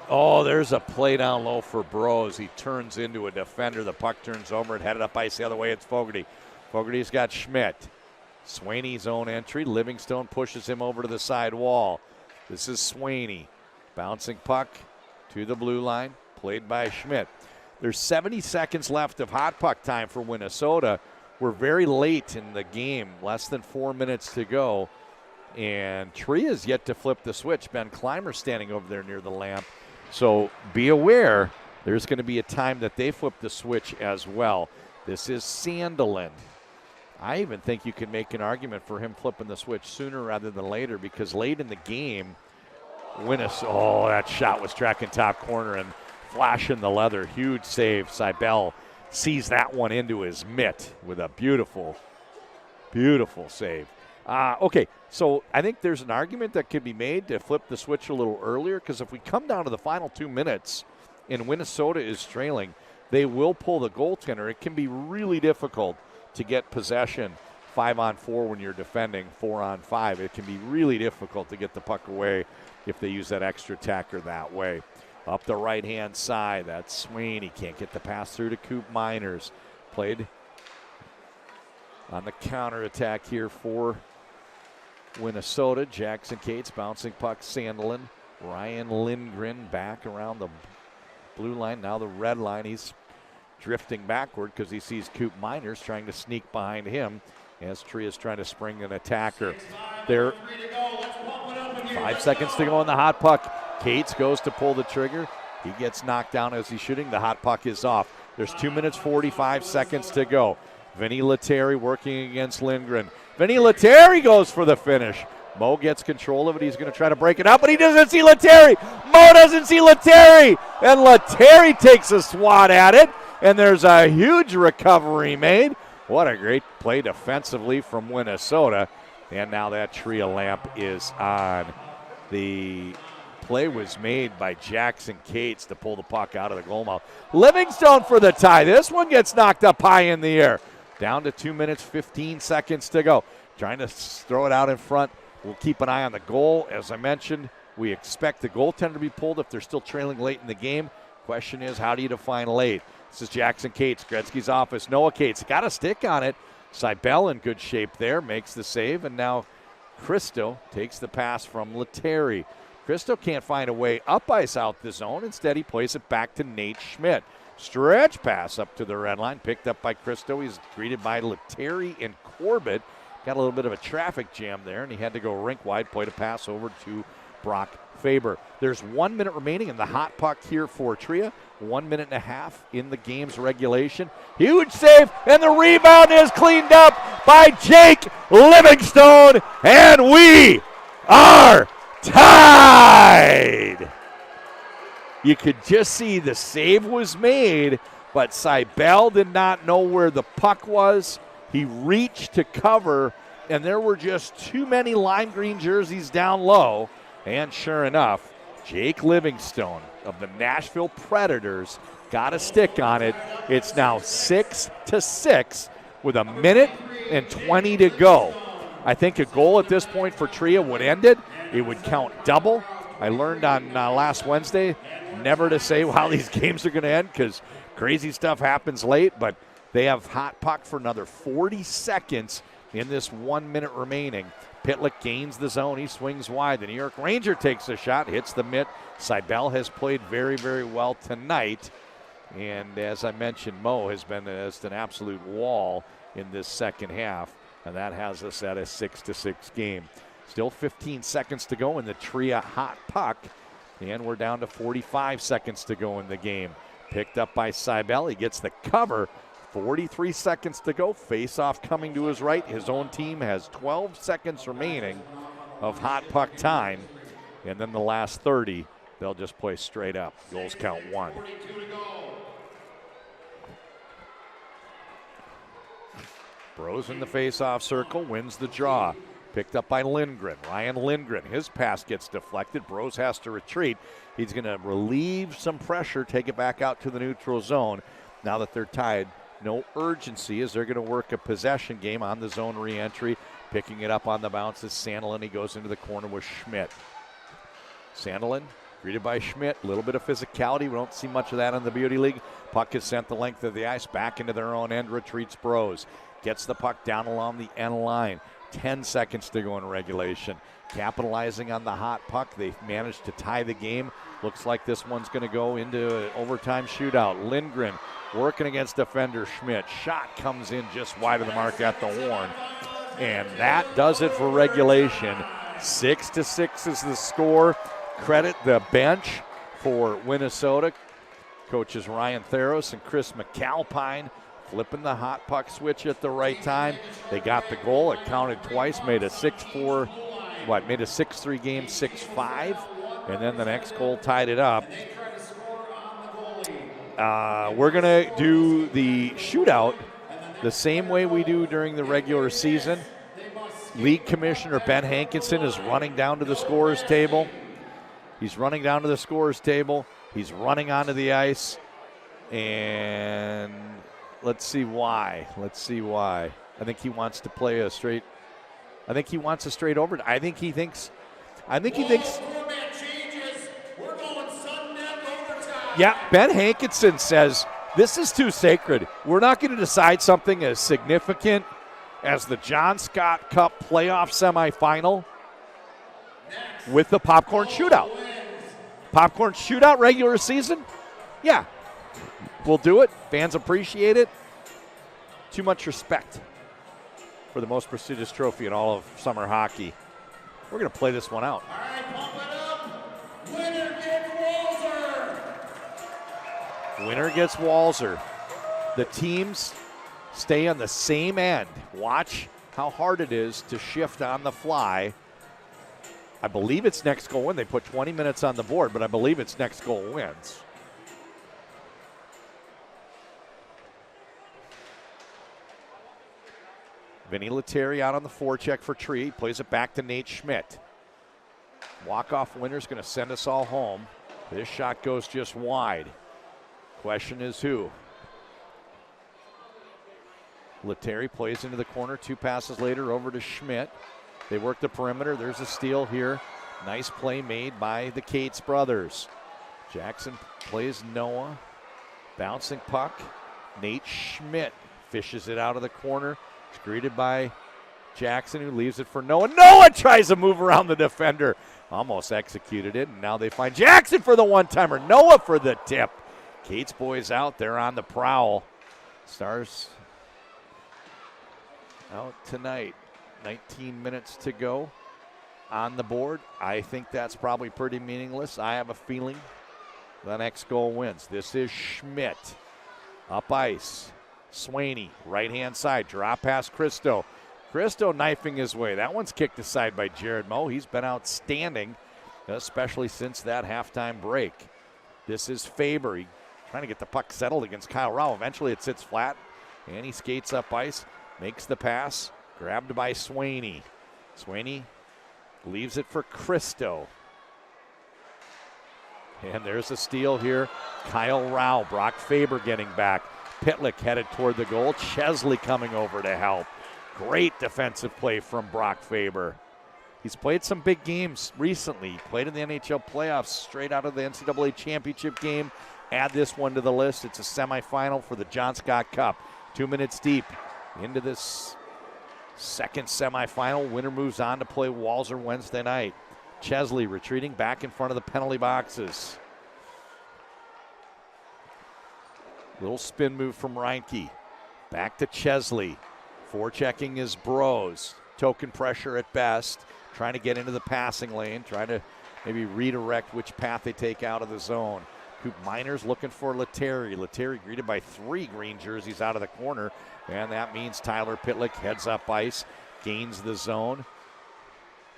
there's a play down low for Bros. He turns into a defender. The puck turns over and headed up ice the other way. It's Fogarty. Fogarty's got Schmidt. Swaney's own entry. Livingstone pushes him over to the side wall. This is Swaney. Bouncing puck to the blue line. Played by Schmidt. There's 70 seconds left of hot puck time for Minnesota. We're very late in the game, less than 4 minutes to go. And Tria's yet to flip the switch. Ben Clymer standing over there near the lamp. So be aware, there's going to be a time that they flip the switch as well. This is Sandelin. I even think you can make an argument for him flipping the switch sooner rather than later, because late in the game, that shot was tracking top corner and flashing the leather. Huge save. Seibel sees that one into his mitt with a beautiful, beautiful save. Okay, so I think there's an argument that could be made to flip the switch a little earlier, because if we come down to the final 2 minutes and Minnesota is trailing, they will pull the goaltender. It can be really difficult to get possession 5-on-4 when you're defending 4-on-5. It can be really difficult to get the puck away if they use that extra tacker that way. Up the right-hand side, that's Swain. He can't get the pass through to Coop Miners. Played on the counterattack here for Minnesota. Jackson Cates bouncing puck. Sandelin. Ryan Lindgren back around the blue line. Now the red line. He's drifting backward because he sees Coop Miners trying to sneak behind him as Tria's trying to spring an attacker. There, 5 seconds to go on the hot puck. Cates goes to pull the trigger. He gets knocked down as he's shooting. The hot puck is off. There's 2 minutes, 45 seconds to go. Vinnie Lettieri working against Lindgren. Vinnie Lettieri goes for the finish. Mo gets control of it. He's going to try to break it up, but he doesn't see Lettieri. Mo doesn't see Lettieri, and Lettieri takes a swat at it, and there's a huge recovery made. What a great play defensively from Minnesota, and now that Tria lamp is on. The play was made by Jackson Cates to pull the puck out of the goal mouth. Livingstone for the tie. This one gets knocked up high in the air. Down to 2 minutes, 15 seconds to go. Trying to throw it out in front. We'll keep an eye on the goal. As I mentioned, we expect the goaltender to be pulled if they're still trailing late in the game. Question is, how do you define late? This is Jackson Cates, Gretzky's office. Noah Cates got a stick on it. Seibel in good shape there, makes the save, and now Christo takes the pass from Lettieri. Christo can't find a way up ice out the zone. Instead, he plays it back to Nate Schmidt. Stretch pass up to the red line, picked up by Christo. He's greeted by Lettieri and Corbett. Got a little bit of a traffic jam there, and he had to go rink wide, played a pass over to Brock Faber. There's 1 minute remaining in the hot puck here for Tria. 1 minute and a half in the game's regulation. Huge save, and the rebound is cleaned up by Jake Livingstone, and we are tied. You could just see the save was made, but Seibel did not know where the puck was. He reached to cover, and there were just too many lime green jerseys down low. And sure enough, Jake Livingstone of the Nashville Predators got a stick on it. It's now 6-6 with 1 minute and 20 to go. I think a goal at this point for Tria would end it. It would count double. I learned on last Wednesday never to say how these games are going to end because crazy stuff happens late, but they have hot puck for another 40 seconds in this 1 minute remaining. Pitlick gains the zone. He swings wide. The New York Ranger takes a shot, hits the mitt. Seibel has played very, very well tonight. And as I mentioned, Mo has been just an absolute wall in this second half. And that has us at a 6-6 game. Still 15 seconds to go in the Tria hot puck. And we're down to 45 seconds to go in the game. Picked up by Seibel. He gets the cover. 43 seconds to go. Face-off coming to his right. His own team has 12 seconds remaining of hot puck time. And then the last 30, they'll just play straight up. Goals count 1. Bros in the face-off circle, wins the draw. Picked up by Lindgren. Ryan Lindgren, his pass gets deflected. Bros has to retreat. He's going to relieve some pressure, take it back out to the neutral zone. Now that they're tied, no urgency as they're going to work a possession game on the zone re-entry. Picking it up on the bounce is Sandelin. He goes into the corner with Schmidt. Sandelin greeted by Schmidt. A little bit of physicality. We don't see much of that in the Beauty League. Puck is sent the length of the ice back into their own end. Retreats Bros. Gets the puck down along the end line. 10 seconds to go in regulation. Capitalizing on the hot puck, they managed to tie the game. Looks like this one's going to go into an overtime shootout. Lindgren working against defender Schmidt. Shot comes in just wide of the mark at the horn. And that does it for regulation. 6-6 is the score. Credit the bench for Minnesota. Coaches Ryan Theros and Chris McAlpine flipping the hot puck switch at the right time. They got the goal. It counted twice, made a 6-4, made a 6-3 game 6-5. And then the next goal tied it up. We're going to do the shootout the same way we do during the regular season. League Commissioner Ben Hankinson is running down to the scorer's table. He's running down to the scorer's table. He's running onto the ice. And let's see why. I think he wants to play a straight. I think he wants a straight over. I think he thinks. Yeah, Ben Hankinson says this is too sacred. We're not going to decide something as significant as the John Scott Cup playoff semifinal with the popcorn shootout. Popcorn shootout regular season? Yeah, we'll do it. Fans appreciate it. Too much respect for the most prestigious trophy in all of summer hockey. We're going to play this one out. All right, pump it up. Winner gets Walzer. Winner gets Walzer. The teams stay on the same end. Watch how hard it is to shift on the fly. I believe it's next goal win. They put 20 minutes on the board, but I believe it's next goal wins. Vinnie Lettieri out on the forecheck for Tree. Plays it back to Nate Schmidt. Walk-off winner's going to send us all home. This shot goes just wide. Question is who? Lettieri plays into the corner. 2 passes later over to Schmidt. They work the perimeter. There's a steal here. Nice play made by the Cates brothers. Jackson plays Noah. Bouncing puck. Nate Schmidt fishes it out of the corner. It's greeted by Jackson, who leaves it for Noah. Noah tries to move around the defender. Almost executed it, and now they find Jackson for the one-timer. Noah for the tip. Cates boys out there on the prowl. Stars out tonight. 19 minutes to go on the board. I think that's probably pretty meaningless. I have a feeling the next goal wins. This is Schmidt. Up ice. Swaney, right-hand side. Drop past Christo. Christo knifing his way. That one's kicked aside by Jared Moe. He's been outstanding, especially since that halftime break. This is Faber. He trying to get the puck settled against Kyle Rao. Eventually it sits flat, and he skates up ice, makes the pass. Grabbed by Swaney. Swaney leaves it for Christo. And there's a steal here. Kyle Rao, Brock Faber getting back. Pitlick headed toward the goal. Chesley coming over to help. Great defensive play from Brock Faber. He's played some big games recently. He played in the NHL playoffs straight out of the NCAA championship game. Add this one to the list. It's a semifinal for the John Scott Cup. 2 minutes deep into this second semifinal. Winner moves on to play Walzer Wednesday night. Chesley retreating back in front of the penalty boxes. Little spin move from Reinke. Back to Chesley. Forechecking is Bros. Token pressure at best. Trying to get into the passing lane. Trying to maybe redirect which path they take out of the zone. Coop Miners looking for Lettieri. Lettieri greeted by 3 green jerseys out of the corner. And that means Tyler Pitlick heads up ice, gains the zone.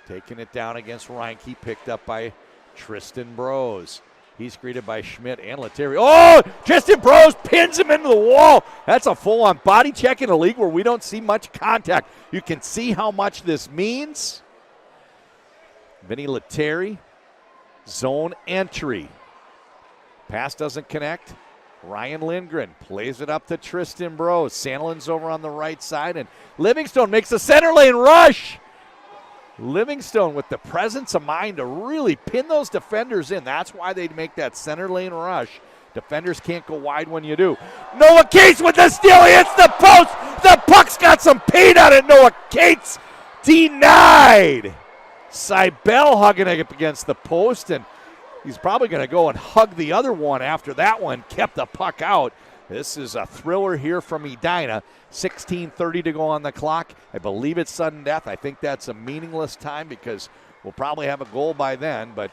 Taking it down against Reinke, picked up by Tristan Bros. He's greeted by Schmidt and Lettieri. Oh, Tristan Bros pins him into the wall. That's a full-on body check in a league where we don't see much contact. You can see how much this means. Vinnie Lettieri, zone entry. Pass doesn't connect. Ryan Lindgren plays it up to Tristan Bros. Sandelin's over on the right side, and Livingstone makes a center lane rush. Livingstone with the presence of mind to really pin those defenders in. That's why they make that center lane rush. Defenders can't go wide when you do. Noah Cates with the steal. He hits the post. The puck's got some paint on it. Noah Cates Denied! Seibel hugging it up against the post, and he's probably going to go and hug the other one after that one. Kept the puck out. This is a thriller here from Edina. 16:30 to go on the clock. I believe it's sudden death. I think that's a meaningless time because we'll probably have a goal by then, but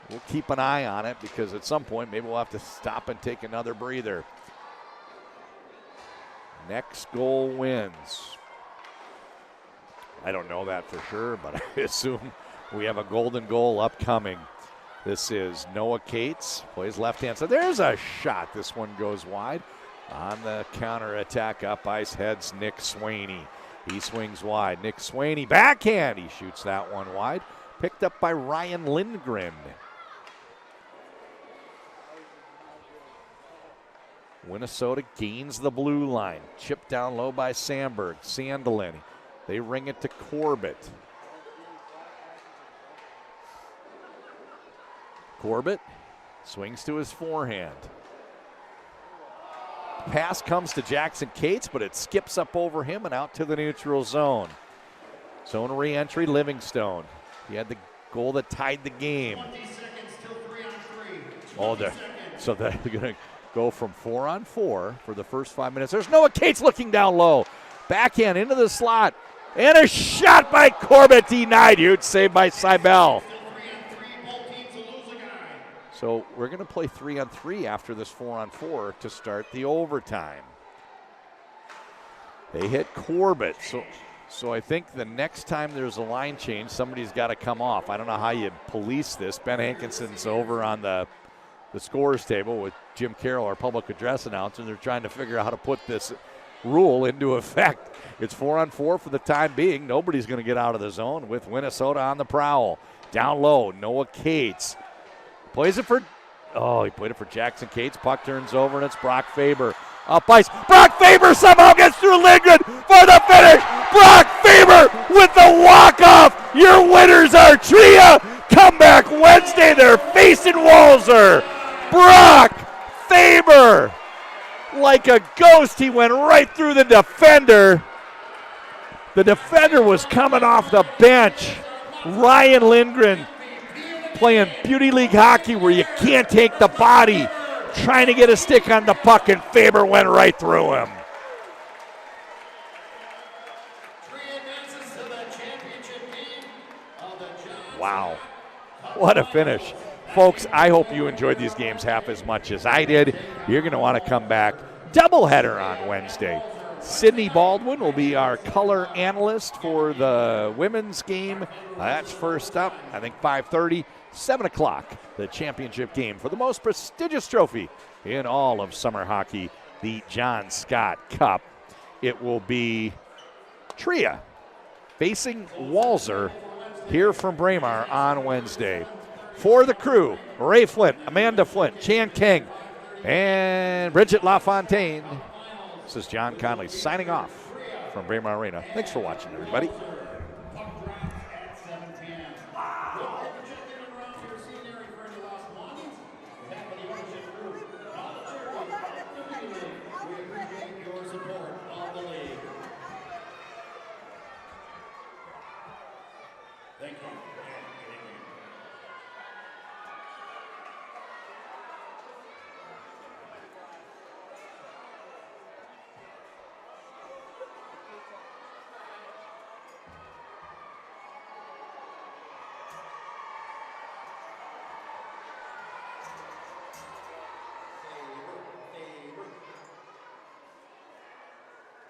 we'll keep an eye on it because at some point maybe we'll have to stop and take another breather. Next goal wins. I don't know that for sure, but I assume we have a golden goal upcoming. This is Noah Cates, plays left-hand side. There's a shot. This one goes wide. On the counterattack, up ice heads Nick Swaney. He swings wide. Nick Swaney, backhand. He shoots that one wide. Picked up by Ryan Lindgren. Minnesota gains the blue line. Chipped down low by Sandberg. Sandelin. They ring it to Corbett. Corbett swings to his forehand. Pass comes to Jackson Cates, but it skips up over him and out to the neutral zone. Zone re-entry, Livingstone. He had the goal that tied the game. 20 seconds till 3-on-3. So they're going to go from 4-on-4 for the first 5 minutes. There's Noah Cates looking down low. Backhand into the slot. And a shot by Corbett denied. Huge save by Seibel. So we're going to play 3-on-3 after this 4-on-4 to start the overtime. They hit Corbett. So I think the next time there's a line change, somebody's got to come off. I don't know how you police this. Ben Hankinson's over on the scores table with Jim Carroll, our public address announcer. They're trying to figure out how to put this rule into effect. It's 4-on-4 for the time being. Nobody's going to get out of the zone with Minnesota on the prowl. Down low, Noah Cates. Plays it for, he played it for Jackson Cates. Puck turns over, and it's Brock Faber. Up ice. Brock Faber somehow gets through Lindgren for the finish. Brock Faber with the walk-off. Your winners are Tria. Comeback Wednesday. They're facing Walser. Brock Faber. Like a ghost, he went right through the defender. The defender was coming off the bench. Ryan Lindgren playing Beauty League hockey where you can't take the body, trying to get a stick on the puck, and Faber went right through him. Wow, what a finish. Folks, I hope you enjoyed these games half as much as I did. You're going to want to come back. Doubleheader on Wednesday. Sydney Baldwin will be our color analyst for the women's game. That's first up, I think 5:30, 7 o'clock, the championship game for the most prestigious trophy in all of summer hockey, the John Scott Cup. It will be Tria facing Walser here from Braemar on Wednesday. For the crew, Ray Flint, Amanda Flint, Chan King, and Bridget LaFontaine. This is John Conley signing off from Braemar Arena. Thanks for watching, everybody. Thank you.